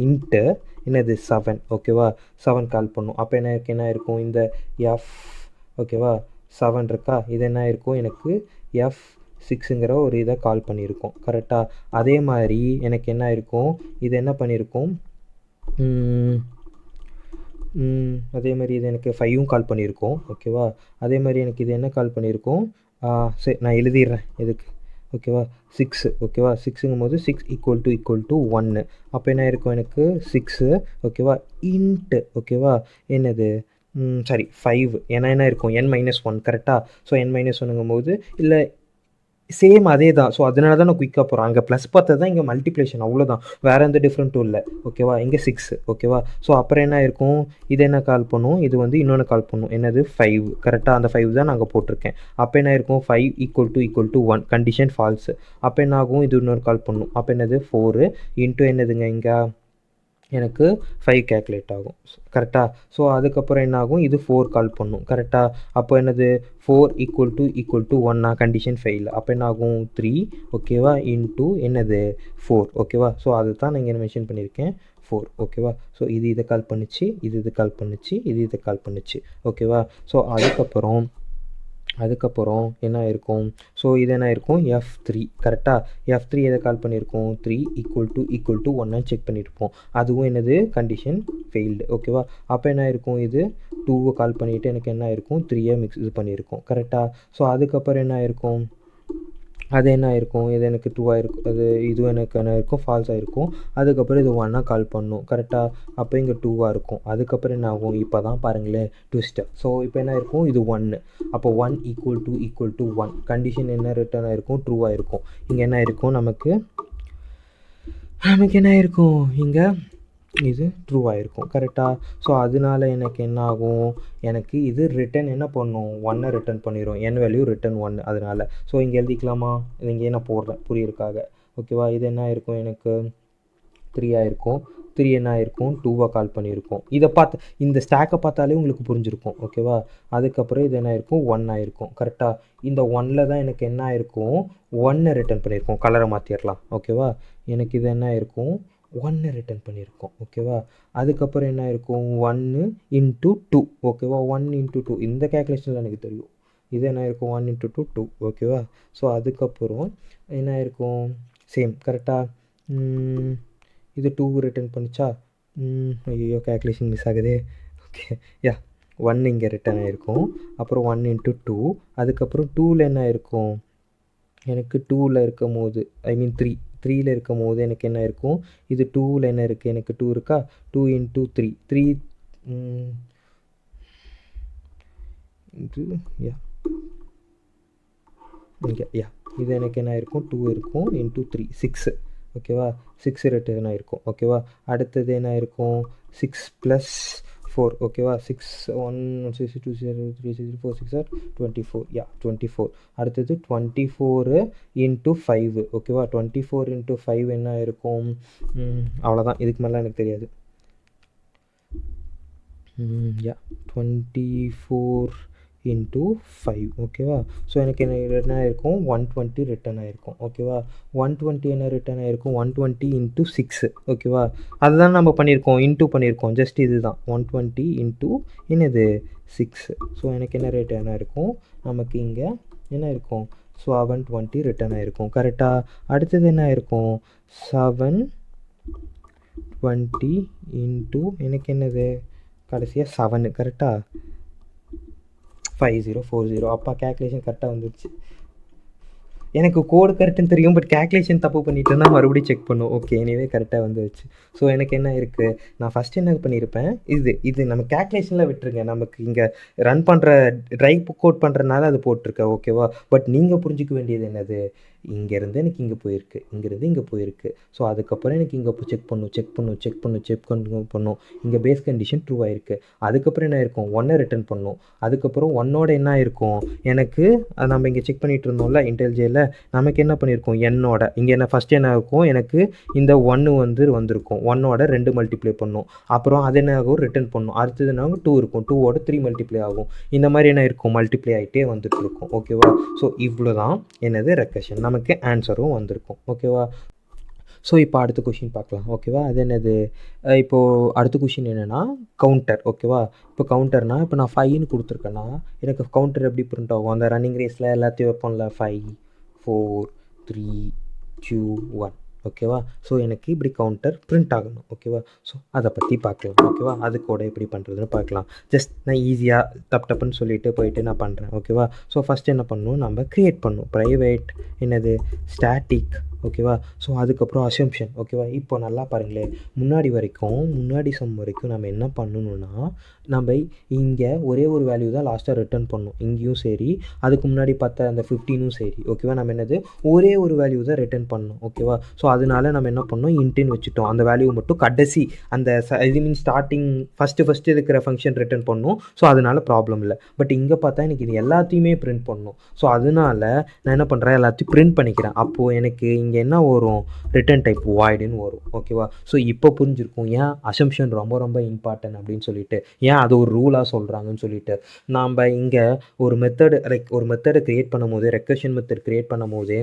இன்ட்டு என்னது? 7. ஓகேவா? 7 கால் பண்ணணும். அப்போ என்ன இருக்கும்? இந்த எஃப் ஓகேவா 7 இருக்கா? இது என்ன இருக்கும்? எனக்கு F6ங்கிற ஒரு இதை கால் பண்ணியிருக்கோம். கரெக்டாக? அதே மாதிரி எனக்கு என்ன இருக்கும்? இது என்ன பண்ணியிருக்கோம்? அதே மாதிரி இது எனக்கு 5ம் கால் பண்ணியிருக்கோம். ஓகேவா? அதே மாதிரி எனக்கு இது என்ன கால் பண்ணியிருக்கோம்? சரி, நான் எழுதிடுறேன் இதுக்கு. ஓகேவா? 6. ஓகேவா? 6ங்கும் போது 6 ஈக்குவல் டு 1. அப்போ என்ன இருக்கும்? எனக்கு 6. ஓகேவா? இன்ட்டு ஓகேவா? என்னது? சரி 5. ஏன்னா என்ன இருக்கும்? n-1. கரெக்டாக? ஸோ n-1ங்கும் போது இல்லை சேம் அதே தான். ஸோ அதனால தான் நான் குயிக்காக போகிறேன். அங்கே ப்ளஸ் பார்த்தது தான் இங்கே மல்டிப்ளிகேஷன், அவ்வளோதான். வேறு எந்த டிஃப்ரெண்ட்டும் இல்லை. ஓகேவா? இங்கே 6. ஓகேவா? ஸோ அப்புறம் என்ன இருக்கும்? இது என்ன கால் பண்ணும்? இது வந்து இன்னொன்று கால் பண்ணும். என்னது? 5. கரெக்டாக? அந்த 5 தான் நாங்கள் போட்டிருக்கேன். அப்போ என்ன இருக்கும்? 5 ஈக்குவல் டு 1. Condition falls. அப்போ என்ன ஆகும்? இது இன்னொரு கால் பண்ணும். அப்போ என்னது? 4 இன்ட்டு என்னதுங்க இங்கே? எனக்கு 5 கேல்குலேட் ஆகும். கரெக்டாக? ஸோ அதுக்கப்புறம் என்ன ஆகும்? இது 4 கால் பண்ணும். கரெக்டாக? அப்போ என்னது? 4 ஈக்குவல் டு 1 கண்டிஷன் ஃபெயில். அப்போ என்ன ஆகும்? 3 ஓகேவா? இன்ட்டு என்னது? 4. ஓகேவா? ஸோ அதை தான் நான் இங்கே மென்ஷன் பண்ணியிருக்கேன், 4. ஓகேவா? ஸோ இது இதை கால் பண்ணிச்சு, இது கால் பண்ணிச்சு, இது இதை கால் பண்ணிச்சு. ஓகேவா? ஸோ அதுக்கப்புறம் என்ன இருக்கும்? ஸோ இது என்ன இருக்கும்? F3. கரெக்டாக? F3 எதை கால் பண்ணியிருக்கோம்? 3 ஈக்குவல் டு 1 செக் பண்ணியிருப்போம். அதுவும் என்னது? Condition failed. ஓகேவா? அப்போ என்ன இருக்கும்? இது 2 கால் பண்ணிவிட்டு எனக்கு என்ன இருக்கும்? 3 இது பண்ணியிருக்கோம். கரெக்டாக? ஸோ அதுக்கப்புறம் என்ன இருக்கும்? அது என்ன ஆயிருக்கும்? இது எனக்கு 2 இருக்கும். இதுவும் எனக்கு என்ன இருக்கும்? ஃபால்ஸாக இருக்கும். அதுக்கப்புறம் இது 1 கால் பண்ணும். கரெக்டாக? அப்போ இங்கே 2 இருக்கும். அதுக்கப்புறம் என்ன ஆகும்? இப்போ தான் பாருங்களேன் ட்விஸ்ட்டு. ஸோ இப்போ என்ன இருக்கும்? இது 1. அப்போ 1 ஈக்குவல் டு 1 கண்டிஷன் என்ன ரிட்டர்ன் ஆகிருக்கும்? ட்ரூவாக இருக்கும். இங்கே என்ன ஆயிருக்கும்? நமக்கு என்ன ஆயிருக்கும்? இங்கே இது ட்ரூவாக இருக்கும். கரெக்டாக? ஸோ அதனால எனக்கு என்ன ஆகும்? எனக்கு இது ரிட்டன் என்ன பண்ணும்? 1 ரிட்டன் பண்ணிடும். n value return 1. அதனால் ஸோ இங்கே எழுதிக்கலாமா? இது இங்கே நான் போடுறேன் புரியிருக்காக. ஓகேவா? இது என்ன ஆயிருக்கும்? எனக்கு 3 ஆயிருக்கும். 3 என்ன ஆயிருக்கும்? 2 கால் பண்ணியிருக்கோம். இதை பார்த்து இந்த ஸ்டாக்கை பார்த்தாலே உங்களுக்கு புரிஞ்சிருக்கும். ஓகேவா? அதுக்கப்புறம் இது என்ன ஆயிருக்கும்? 1 ஆயிருக்கும். கரெக்டாக? இந்த 1ல் தான் எனக்கு என்ன ஆயிருக்கும்? 1 ரிட்டன் பண்ணியிருக்கோம். கலரை மாற்றிடலாம். ஓகேவா? எனக்கு இது என்ன ஆயிருக்கும்? 1 ரிட்டன் பண்ணியிருக்கோம். ஓகேவா? அதுக்கப்புறம் என்ன இருக்கும்? 1 இன்ட்டு 2. ஓகேவா? 1 இன்ட்டு 2 இந்த கேல்குலேஷனில் எனக்கு தெரியும். இது என்ன இருக்கும்? 1 இன்ட்டு 2 2. ஓகேவா? ஸோ அதுக்கப்புறம் என்ன இருக்கும்? சேம். கரெக்டாக? இது 2 ரிட்டன் பண்ணிச்சா? ஐயோ கேல்குலேஷன் மிஸ் ஆகுது. ஓகே யா 1 இங்கே ரிட்டர்ன் ஆகிருக்கும். அப்புறம் 1 இன்ட்டு 2. அதுக்கப்புறம் 2ல் என்ன இருக்கும், எனக்கு 2ல் இருக்கும் போது ஐ மீன் 3ல் இருக்கும் போது எனக்கு என்ன இருக்கும், இது 2ல் என்ன இருக்குது, எனக்கு 2 இருக்கா, 2 இன்ட்டு 3 இன்ட்டு இங்கே இது எனக்கு என்ன இருக்கும், 2 இருக்கும் இன்ட்டு 3 6. ஓகேவா, 6 ரிட்டர்ன் ஆகிருக்கும். ஓகேவா, அடுத்தது என்ன இருக்கும், 6 + 4. ஓகேவா, 6 1 6 2 0 3 6 4 6 are 24. 24. அடுத்தது 24 இன்ட்டு 5. ஓகேவா, 24 இன்ட்டு 5 என்ன இருக்கும், அவ்வளோதான், இதுக்கு மேலே எனக்கு தெரியாது. 24 இன்ட்டு 5. ஓகேவா, ஸோ எனக்கு என்ன ஆகிருக்கும், 120 ரிட்டர்ன் ஆகிருக்கும். ஓகேவா, 120 என்ன ரிட்டர்ன் ஆகிருக்கும், 120 இன்ட்டு 6. ஓகேவா, அதுதான் நம்ம பண்ணியிருக்கோம், இன்ட்டு பண்ணியிருக்கோம், ஜஸ்ட் இது தான் 120 இன்ட்டு என்னது 6. ஸோ எனக்கு என்ன ரிட்டர்ன் ஆகிருக்கும், நமக்கு இங்கே என்ன இருக்கும், 720 ரிட்டர்ன் ஆகிருக்கும். கரெக்டாக, அடுத்தது என்ன ஆகிருக்கும், 720 இன்ட்டு எனக்கு என்னது கடைசியாக 7. கரெக்டாக, 5040. அப்பா கேல்குலேஷன் கரெக்டாக வந்துடுச்சு. எனக்கு கோடு கரெக்டுன்னு தெரியும், பட் கேல்குலேஷன் தப்பு பண்ணிட்டேன்னா மறுபடியும் செக் பண்ணும். ஓகே, எனிவே கரெக்டாக வந்துடுச்சு. ஸோ எனக்கு என்ன இருக்குது, நான் ஃபஸ்ட்டு என்ன பண்ணியிருப்பேன், இது நம்ம கேல்குலேஷனில் விட்டுருங்க, நமக்கு இங்கே ரன் பண்ணுற ட்ரைவ் கோட் பண்ணுறதுனால அது போட்டிருக்கேன். ஓகேவா, பட் நீங்கள் புரிஞ்சிக்க வேண்டியது என்னது, இங்கேருந்து எனக்கு இங்கே போயிருக்கு, இங்கேருந்து இங்கே போயிருக்கு. ஸோ அதுக்கப்புறம் எனக்கு இங்கே செக் பண்ணும். இங்கே பேஸ் கண்டிஷன் ட்ரூ ஆகிருக்கு. அதுக்கப்புறம் என்ன இருக்கும், 1 ரிட்டர்ன் பண்ணும். அதுக்கப்புறம் 1ஓட என்ன ஆயிருக்கும், எனக்கு நம்ம இங்கே செக் பண்ணிகிட்டு இருந்தோம்ல இன்டெலிஜேயில், நமக்கு என்ன பண்ணியிருக்கோம், என்னோட இங்கே என்ன ஃபஸ்ட்டு என்ன இருக்கும், எனக்கு இந்த 1 வந்திருக்கும். 1ஓட 2 மல்டிப்ளை பண்ணும். அப்புறம் அது என்ன ஆகும், ரிட்டர்ன் பண்ணும். அடுத்தது என்ன ஆகும், 2 இருக்கும். 2ஓட 3 மல்டிப்ளை ஆகும். இந்த மாதிரி என்ன இருக்கும், மல்டிப்ளை ஆகிட்டே வந்துட்டு இருக்கும். ஓகேவா, ஸோ இவ்வளோ தான் என்னது ரெக்கர்ஷன், நமக்கு ஆன்சரும் வந்திருக்கும். ஓகேவா, ஸோ இப்போ அடுத்த கொஷின் பார்க்கலாம். ஓகேவா, அது என்னது, இப்போது அடுத்த கொஷின் என்னென்னா கவுண்டர். ஓகேவா, இப்போ கவுண்டர்னால், இப்போ நான் 5ன்னு கொடுத்துருக்கேன்னா எனக்கு கவுண்டர் எப்படி பிரிண்ட் ஆகும், அந்த ரன்னிங் ரேஸில் எல்லாத்தையும் வைப்போம்ல, 5 4 3 2 1. ஓகேவா, ஸோ எனக்கு இப்படி கவுண்டர் பிரிண்ட் ஆகணும். ஓகேவா, ஸோ அதை பற்றி பார்க்கலாம். ஓகேவா, அது கூட எப்படி பண்ணுறதுன்னு பார்க்கலாம். ஜஸ்ட் நான் ஈஸியாக டப்புன்னு சொல்லிட்டு போயிட்டு நான் பண்ணுறேன். ஓகேவா, ஸோ ஃபஸ்ட்டு என்ன பண்ணணும், நம்ம க்ரியேட் பண்ணணும் ப்ரைவேட் என்னது ஸ்டாட்டிக். ஓகேவா, ஸோ அதுக்கப்புறம் அசம்ப்ஷன். ஓகேவா, இப்போ நல்லா பாருங்களேன், முன்னாடி சம் வரைக்கும் நம்ம என்ன பண்ணணும்னா, நம்ம இங்கே ஒரே ஒரு வேல்யூ தான் லாஸ்ட்டாக ரிட்டர்ன் பண்ணணும். இங்கேயும் சரி, அதுக்கு முன்னாடி பார்த்த அந்த 15ம் சரி. ஓகேவா, நம்ம என்னது ஒரே ஒரு வேல்யூ தான் ரிட்டர்ன் பண்ணணும். ஓகேவா, ஸோ அதனால நம்ம என்ன பண்ணோம், இன்ட்டுன்னு வச்சுட்டோம். அந்த வேல்யூ மட்டும் கடைசி அந்த இது மீன் ஸ்டார்டிங் ஃபஸ்ட்டு இருக்கிற ஃபங்க்ஷன் ரிட்டர்ன் பண்ணணும். ஸோ அதனால ப்ராப்ளம் இல்லை. பட் இங்கே பார்த்தா எனக்கு இது எல்லாத்தையுமே பிரிண்ட் பண்ணணும். ஸோ அதனால நான் என்ன பண்ணுறேன், எல்லாத்தையும் பிரிண்ட் பண்ணிக்கிறேன். அப்போது எனக்கு இங்கே என்ன வரும், ரிட்டர்ன் டைப் வாய்டுன்னு வரும். ஓகேவா, ஸோ இப்போ புரிஞ்சிருக்கும் ஏன் அசம்ப்ஷன் ரொம்ப ரொம்ப இம்பார்ட்டன்ட் அப்படின்னு சொல்லிட்டு, ஏன் அது ஒரு ரூலாக சொல்கிறாங்கன்னு சொல்லிட்டு. நாம் இங்கே ஒரு மெத்தடை க்ரியேட் பண்ணும் போது, ரெக்கர்ஷன் மெத்தட் க்ரியேட் பண்ணும் போதே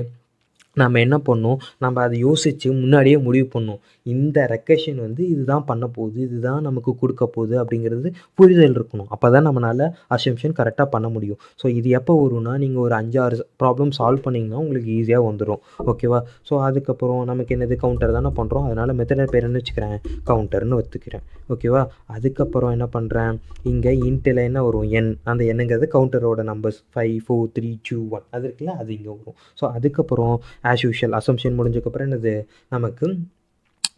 நம்ம என்ன பண்ணணும், நம்ம அதை யோசித்து முன்னாடியே முடிவு பண்ணணும். இந்த ரெக்கர்ஷன் இதுதான் பண்ண போகுது, இதுதான் நமக்கு கொடுக்க போகுது அப்படிங்கிறது புரிதல் இருக்கணும். அப்போ தான் நம்மளால் அசம்ப்ஷன் கரெக்டாக பண்ண முடியும். ஸோ இது எப்போ வரும்னா, நீங்கள் ஒரு 5-6 ப்ராப்ளம் சால்வ் பண்ணிங்கன்னா உங்களுக்கு ஈஸியாக வந்துடும். ஓகேவா, ஸோ அதுக்கப்புறம் நமக்கு என்னது கவுண்டர் தானே பண்ணுறோம், அதனால் மெத்தட் பேர் என்ன வச்சுக்கிறேன், கவுண்டர்னு வச்சுக்கிறேன். ஓகேவா, அதுக்கப்புறம் என்ன பண்ணுறேன், இங்கே இன்ட்டில் என்ன வரும், அந்த எண்ணுங்கிறது கவுண்டரோட நம்பர்ஸ் 5 4 3 2 1 அது இருக்குல்ல, அது இங்கே வரும். ஸோ அதுக்கப்புறம் ஆஸ் யூஷுவல் அசம்ப்ஷன் முடிஞ்சதுக்கப்புறம் என்னது, நமக்கு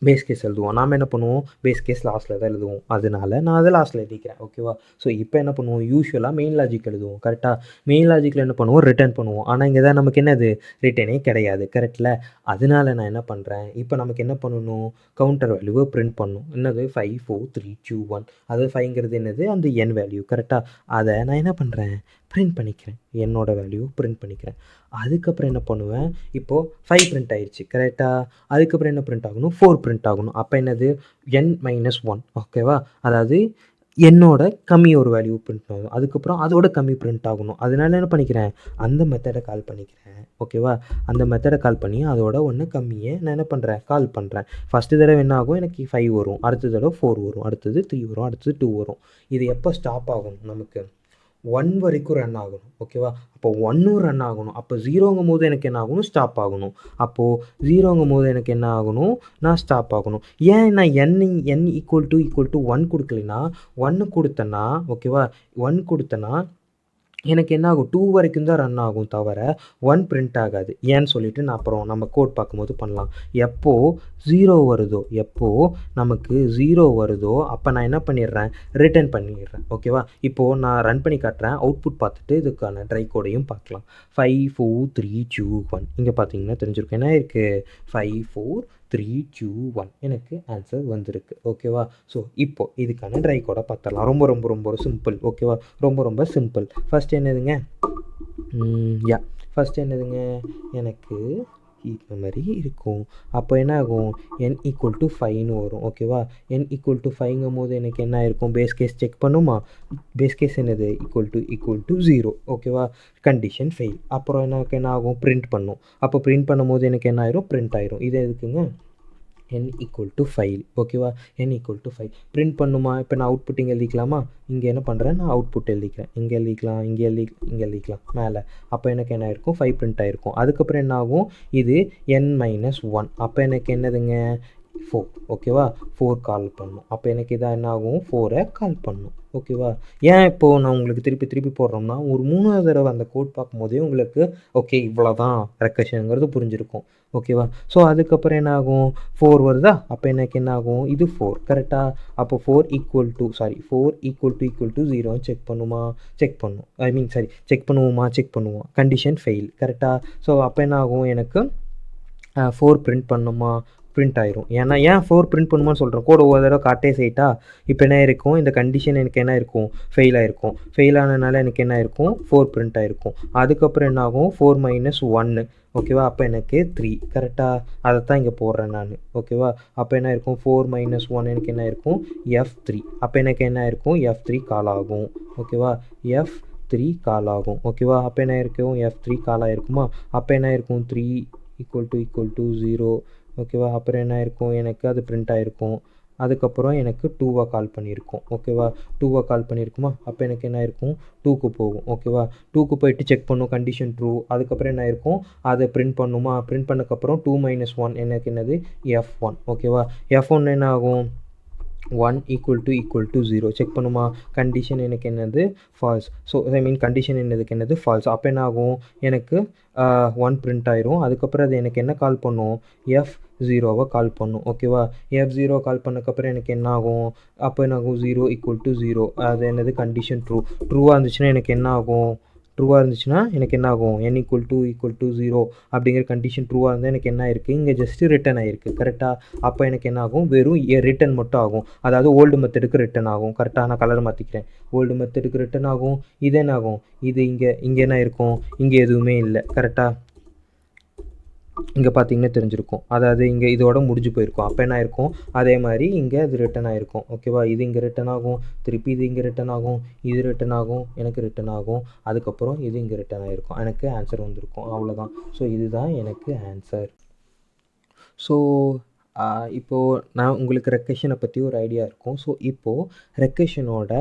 பேஸ் கேஸ் எழுதுவோம். நாம் என்ன பண்ணுவோம், பேஸ் கேஸ் லாஸ்ட்டில் தான் எழுதுவோம். அதனால நான் அதை லாஸ்ட்டில் எழுதிக்கிறேன். ஓகேவா, ஸோ இப்போ என்ன பண்ணுவோம், யூஸ்வலாக மெயின் லாஜிக் எழுதுவோம். கரெக்டாக, மெயின் லாஜிக்கில் என்ன பண்ணுவோம், ரிட்டர்ன் பண்ணுவோம். ஆனால் இங்கே தான் நமக்கு என்னது, ரிட்டர்னே கிடையாது. கரெக்டில், அதனால நான் என்ன பண்ணுறேன், இப்போ நமக்கு என்ன பண்ணணும், கவுண்டர் வேல்யூவை பிரிண்ட் பண்ணணும். என்னது 5 4 3 2 1. அது 5ங்கிறது என்னது, அந்த என் வேல்யூ. கரெக்டாக, அதை நான் என்ன பண்ணுறேன், பிரிண்ட் பண்ணிக்கிறேன். என்னோட வேல்யூ பிரிண்ட் பண்ணிக்கிறேன். அதுக்கப்புறம் என்ன பண்ணுவேன், இப்போது 5 பிரிண்ட் ஆயிடுச்சு. கரெக்டாக, அதுக்கப்புறம் என்ன பிரிண்ட் ஆகணும், 4 பிரிண்ட் ஆகணும். அப்போ என்னது, n-1. ஓகேவா, அதாவது என்னோட கம்மி ஒரு வேல்யூ பிரிண்ட் ஆகும். அதுக்கப்புறம் அதோட கம்மி பிரிண்ட் ஆகணும். அதனால என்ன பண்ணிக்கிறேன், அந்த மெத்தடை கால் பண்ணிக்கிறேன். ஓகேவா, அந்த மெத்தடை கால் பண்ணி அதோட ஒன்று கம்மியை நான் என்ன பண்ணுறேன், கால் பண்ணுறேன். ஃபஸ்ட்டு தடவை என்ன ஆகும், எனக்கு 5 வரும். அடுத்த தடவை 4 வரும். அடுத்தது 3 வரும். அடுத்தது 2 வரும். இது எப்போ ஸ்டாப் ஆகும், நமக்கு 1 வரைக்கும் ரன் ஆகணும். ஓகேவா? அப்போ 1ம் ரன் ஆகணும். அப்போ 0ங்கும்போது எனக்கு என்ன ஆகணும்? ஸ்டாப் ஆகணும். அப்போது 0ங்கும்போது எனக்கு என்ன ஆகணும்? நான் ஸ்டாப் ஆகணும். ஏன் நான் n = 1 கொடுக்கலைன்னா 1 கொடுத்தேன்னா ஓகேவா? 1 கொடுத்தேன்னா எனக்கு என்ன ஆகும்? 2 வரைக்கும் தான் ரன் ஆகும் தவிர 1 பிரிண்ட் ஆகாது. ஏன்னு சொல்லிட்டு நான் அப்புறம் நம்ம கோட் பார்க்கும்போது பண்ணலாம். எப்போ 0 வருதோ நமக்கு 0 வருதோ அப்போ நான் என்ன பண்ணிடுறேன்? ரிட்டர்ன் பண்ணிடுறேன். ஓகேவா? இப்போது நான் ரன் பண்ணி காட்டுறேன். அவுட்புட் பார்த்துட்டு இதுக்கான ட்ரை கோடையும் பார்க்கலாம். 5 4 3 2 1 இங்கே பார்த்தீங்கன்னா தெரிஞ்சிருக்கும். என்ன இருக்குது? 5 4 3 2 1 எனக்கு ஆன்சர் வந்திருக்கு. ஓகேவா? ஸோ இப்போ இதுக்கான ட்ரை கோடை பார்த்துடலாம். ரொம்ப ரொம்ப ரொம்ப சிம்பிள். ஓகேவா? ரொம்ப ரொம்ப சிம்பிள். ஃபஸ்ட் என்னதுங்க? ஃபஸ்ட் என்னதுங்க? எனக்கு இந்த மாதிரி இருக்கும். அப்போ என்ன ஆகும்? n = 5ன்னு வரும். ஓகேவா? n = 5ங்கும்போது எனக்கு என்ன இருக்கும்? பேஸ் கேஸ் செக் பண்ணுமா? பேஸ் கேஸ் என்னது? = 0. ஓகேவா? Condition fail. அப்புறம் எனக்கு என்ன ஆகும்? பிரிண்ட் பண்ணும். அப்போ பிரிண்ட் பண்ணும்போது எனக்கு என்ன ஆயிரும்? பிரிண்ட் ஆயிரும். இது எதுக்குங்க? n = 5. ஓகேவா? n = 5 பிரிண்ட் பண்ணுமா? இப்போ நான் அவுட்புட் இங்கே எழுதிக்கலாமா? இங்கே என்ன பண்ணுறேன்? நான் அவுட்புட் எழுதிக்கிறேன். இங்கே எழுதிக்கலாம், இங்கே எழுதிக்கலாம் மேலே. அப்போ எனக்கு என்ன ஆயிருக்கும்? 5 பிரிண்ட் ஆகிருக்கும். அதுக்கப்புறம் என்ன ஆகும்? இது n - 1. அப்போ எனக்கு என்னதுங்க? 4. ஓகேவா? 4 கால் பண்ணும். அப்போ எனக்கு இதாக என்ன ஆகும்? 4ஐ கால் பண்ணும். ஓகேவா? ஏன் இப்போது நான் உங்களுக்கு திருப்பி போடுறோம்னா ஒரு 3வது தடவை அந்த கோட் பார்க்கும்போதே உங்களுக்கு ஓகே இவ்வளோ தான் ரெக்கஷனுங்கிறது புரிஞ்சிருக்கும். ஓகேவா? ஸோ அதுக்கப்புறம் என்ன ஆகும்? 4 வருதா? அப்போ எனக்கு என்ன ஆகும்? இது 4 கரெக்டாக? அப்போ 4 = 0 செக் பண்ணுமா? செக் பண்ணும். செக் பண்ணுவோமா? செக் பண்ணுவோம். Condition fail. கரெக்டாக? ஸோ அப்போ என்ன ஆகும்? எனக்கு 4 பிரிண்ட் பண்ணுமா? பிரிண்ட் ஆயிரும். ஏன்னா ஏன் 4 பிரிண்ட் பண்ணுமான்னு சொல்கிறேன். கோடு ஒரு தடவை காட்டே செய்யிட்டா இப்போ என்ன இருக்கும்? இந்த கண்டிஷன் எனக்கு என்ன இருக்கும்? ஃபெயில் ஆகிருக்கும். ஃபெயில் ஆனதுனால எனக்கு என்ன ஆயிருக்கும்? 4 பிரிண்ட் ஆகிருக்கும். அதுக்கப்புறம் என்ன ஆகும்? 4 - 1. ஓகேவா? அப்போ எனக்கு 3 கரெக்டாக? அதை தான் இங்கே போடுறேன் நான். ஓகேவா? அப்போ என்ன இருக்கும்? 4 - 1 எனக்கு என்ன இருக்கும்? F3. அப்போ எனக்கு என்ன இருக்கும்? F3 கால் ஆகும். ஓகேவா? F3 கால் ஆகும். ஓகேவா? அப்போ என்ன இருக்கும்? F3 கால் ஆகிருக்குமா? அப்போ என்ன இருக்கும்? 3 = 0. ஓகேவா? அப்புறம் என்ன இருக்கும்? எனக்கு அது பிரிண்ட் ஆகிருக்கும். அதுக்கப்புறம் எனக்கு 2 கால் பண்ணியிருக்கோம். ஓகேவா? 2 கால் பண்ணியிருக்குமா? அப்போ எனக்கு என்ன ஆயிருக்கும்? 2க்கு போகும். ஓகேவா? 2க்கு போயிட்டு செக் பண்ணும். Condition true. அதுக்கப்புறம் என்ன ஆயிருக்கும்? அதை பிரிண்ட் பண்ணுமா? பிரிண்ட் பண்ணக்கப்புறம் 2 - 1 எனக்கு என்னது? F1. ஓகேவா? F1 என்ன ஆகும்? 1 = 0 செக் பண்ணுமா? கண்டிஷன் எனக்கு என்னது? ஃபால்ஸ். ஸோ கண்டிஷன் என்னது? ஃபால்ஸ். அப்போ என்ன ஆகும்? எனக்கு 1 பிரிண்ட் ஆயிரும். அதுக்கப்புறம் அது எனக்கு என்ன கால் பண்ணும்? F0 கால் பண்ணும். ஓகேவா? F0 கால் பண்ணக்கப்புறம் எனக்கு என்ன ஆகும்? அப்போ என்ன ஆகும்? 0 = 0 அது என்னது? கண்டிஷன் ட்ரூவாக இருந்துச்சுன்னா எனக்கு என்ன ஆகும்? ட்ரூவாக இருந்துச்சுன்னா எனக்கு என்ன ஆகும்? n = 0 அப்படிங்கிற கண்டிஷன் ட்ரூவாக இருந்தால் எனக்கு என்ன ஆயிருக்கு? இங்கே ஜஸ்ட்டு ரிட்டன் ஆகிருக்கு. கரெக்டாக? அப்போ எனக்கு என்ன ஆகும்? வெறும் ரிட்டன் மட்டும் ஆகும். அதாவது ஓல்டு மெத்தடுக்கு ரிட்டன் ஆகும். கரெக்டாக? நான் கலர் மாற்றிக்கிறேன். ஓல்டு மெத்தடுக்கு ரிட்டன் ஆகும். இது என்ன ஆகும்? இது இங்கே என்ன இருக்கும்? இங்கே எதுவுமே இல்லை. கரெக்டாக? இங்கே பார்த்தீங்கன்னா தெரிஞ்சிருக்கும். அதாவது இங்கே இதோட முடிஞ்சு போயிருக்கும். அப்போ என்ன ஆயிருக்கும்? அதே மாதிரி இங்கே அது ரிட்டன் ஆகிருக்கும். ஓகேவா? இது இங்கே ரிட்டன் ஆகும். திருப்பி இது இங்கே ரிட்டன் ஆகும். இது ரிட்டன் ஆகும். எனக்கு ரிட்டன் ஆகும். அதுக்கப்புறம் இது இங்கே ரிட்டன் ஆகிருக்கும். எனக்கு ஆன்சர் வந்திருக்கும். அவ்வளோதான். ஸோ இதுதான் எனக்கு ஆன்சர். ஸோ இப்போது நான் உங்களுக்கு ரெக்கஷனை பற்றி ஒரு ஐடியா இருக்கும். ஸோ இப்போது ரெக்கஷனோட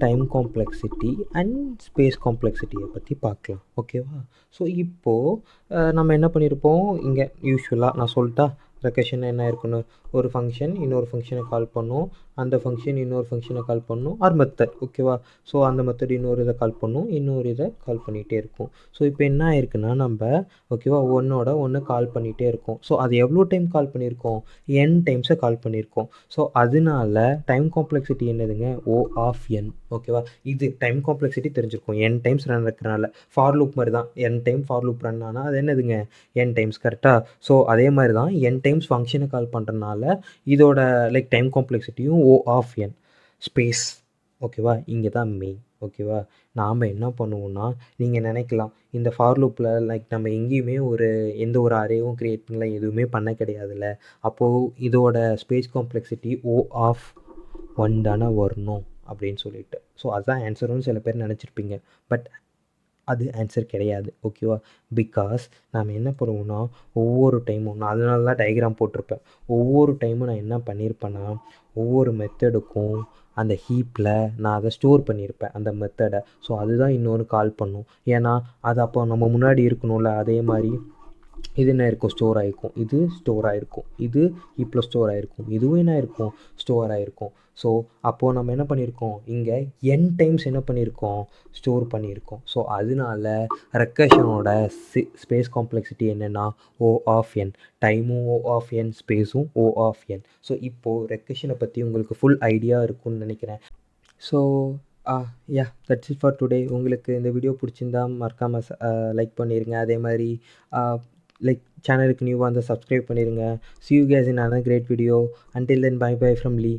டைம் காம்ப்ளெக்சிட்டி அண்ட் ஸ்பேஸ் காம்ப்ளெக்சிட்டியை பற்றி பார்க்கலாம். ஓகேவா? ஸோ இப்போது நம்ம என்ன பண்ணியிருப்போம்? இங்கே யூஸ்வலாக நான் சொல்லிட்டா ரெக்கஷன் என்ன இருக்குன்னு ஒரு ஃபங்க்ஷன் இன்னொரு ஃபங்க்ஷனை கால் பண்ணும். அந்த ஃபங்க்ஷன் இன்னொரு ஃபங்க்ஷனை கால் பண்ணும். Or method. ஓகேவா? ஸோ அந்த மெத்தட் இன்னொரு இதை கால் பண்ணும். இன்னொரு இதை கால் பண்ணிகிட்டே இருக்கும். ஸோ இப்போ என்ன ஆயிருக்குன்னா நம்ம ஓகேவா ஒன்னோட ஒன்று கால் பண்ணிகிட்டே இருக்கோம். ஸோ அது எவ்வளோ டைம் கால் பண்ணியிருக்கோம்? n டைம்ஸை கால் பண்ணியிருக்கோம். ஸோ அதனால டைம் காம்ப்ளெக்சிட்டி என்னதுங்க? O(n). ஓகேவா? இது டைம் காம்ப்ளெக்சிட்டி தெரிஞ்சிருக்கும். n டைம்ஸ் ரன் இருக்கிறனால ஃபார் லூப் மாதிரி தான். n time for loop run ஆனால் அது என்னதுங்க? n times. கரெக்டாக? ஸோ அதே மாதிரி தான் n டைம்ஸ் ஃபங்க்ஷனை கால் பண்ணுறதுனால இதோட டைம் காம்ப்ளெக்சிட்டியும் O(n). ஸ்பேஸ். ஓகேவா? இங்கே தான் மெயின். ஓகேவா? நாம் என்ன பண்ணுவோம்னா நீங்கள் நினைக்கலாம் இந்த ஃபார் லூப்பில் நம்ம எங்கேயுமே எந்த ஒரு அரேவும் க்ரியேட் பண்ணல, எதுவுமே பண்ண கிடையாதுல்ல. அப்போது இதோட ஸ்பேஸ் காம்ப்ளெக்சிட்டி O(1) தானே வரணும் அப்படின்னு சொல்லிட்டு. ஸோ அதுதான் ஆன்சருன்னு சில பேர் நினச்சிருப்பீங்க. பட் அது ஆன்சர் கிடையாது. ஓகேவா? பிகாஸ் நாம என்ன பண்ணுவோம்னா, ஒவ்வொரு டைமும் நான் அதனால தான் டயகிராம் போட்டிருப்பேன். ஒவ்வொரு டைமும் நான் என்ன பண்ணியிருப்பேன்னா, ஒவ்வொரு மெத்தடுக்கும் அந்த ஹீப்பில் நான் அதை ஸ்டோர் பண்ணியிருப்பேன் அந்த மெத்தடை. ஸோ அதுதான் இன்னொன்று கால் பண்ணும். ஏன்னா அது அப்போ நம்ம முன்னாடி இருக்கணும்ல. அதே மாதிரி இது என்ன இருக்கும், ஸ்டோர் ஆகிருக்கும். இது ஸ்டோர் ஆகிருக்கும். இது ஹீப்பில் ஸ்டோர் ஆகிருக்கும். இதுவும் என்ன இருக்கும், ஸ்டோர் ஆகிருக்கும். ஸோ அப்போது நம்ம என்ன பண்ணியிருக்கோம், இங்கே n டைம்ஸ் என்ன பண்ணியிருக்கோம், ஸ்டோர் பண்ணியிருக்கோம். ஸோ அதனால ரெக்கர்ஷனோட ஸ்பேஸ் காம்ப்ளெக்சிட்டி என்னென்னா O of n. டைமும் O of n, ஸ்பேஸும் O of n. So இப்போது ரெக்கர்ஷனை பற்றி உங்களுக்கு ஃபுல் ஐடியா இருக்கும்னு நினைக்கிறேன். So yeah that's it for today. உங்களுக்கு இந்த வீடியோ பிடிச்சிருந்தா மறக்காமல் லைக் பண்ணிடுங்க. அதே மாதிரி லைக் சேனலுக்கு நியூவாக இருந்தால் சப்ஸ்கிரைப் பண்ணிடுங்க. See you guys in another great video. Until then, bye bye from Lee.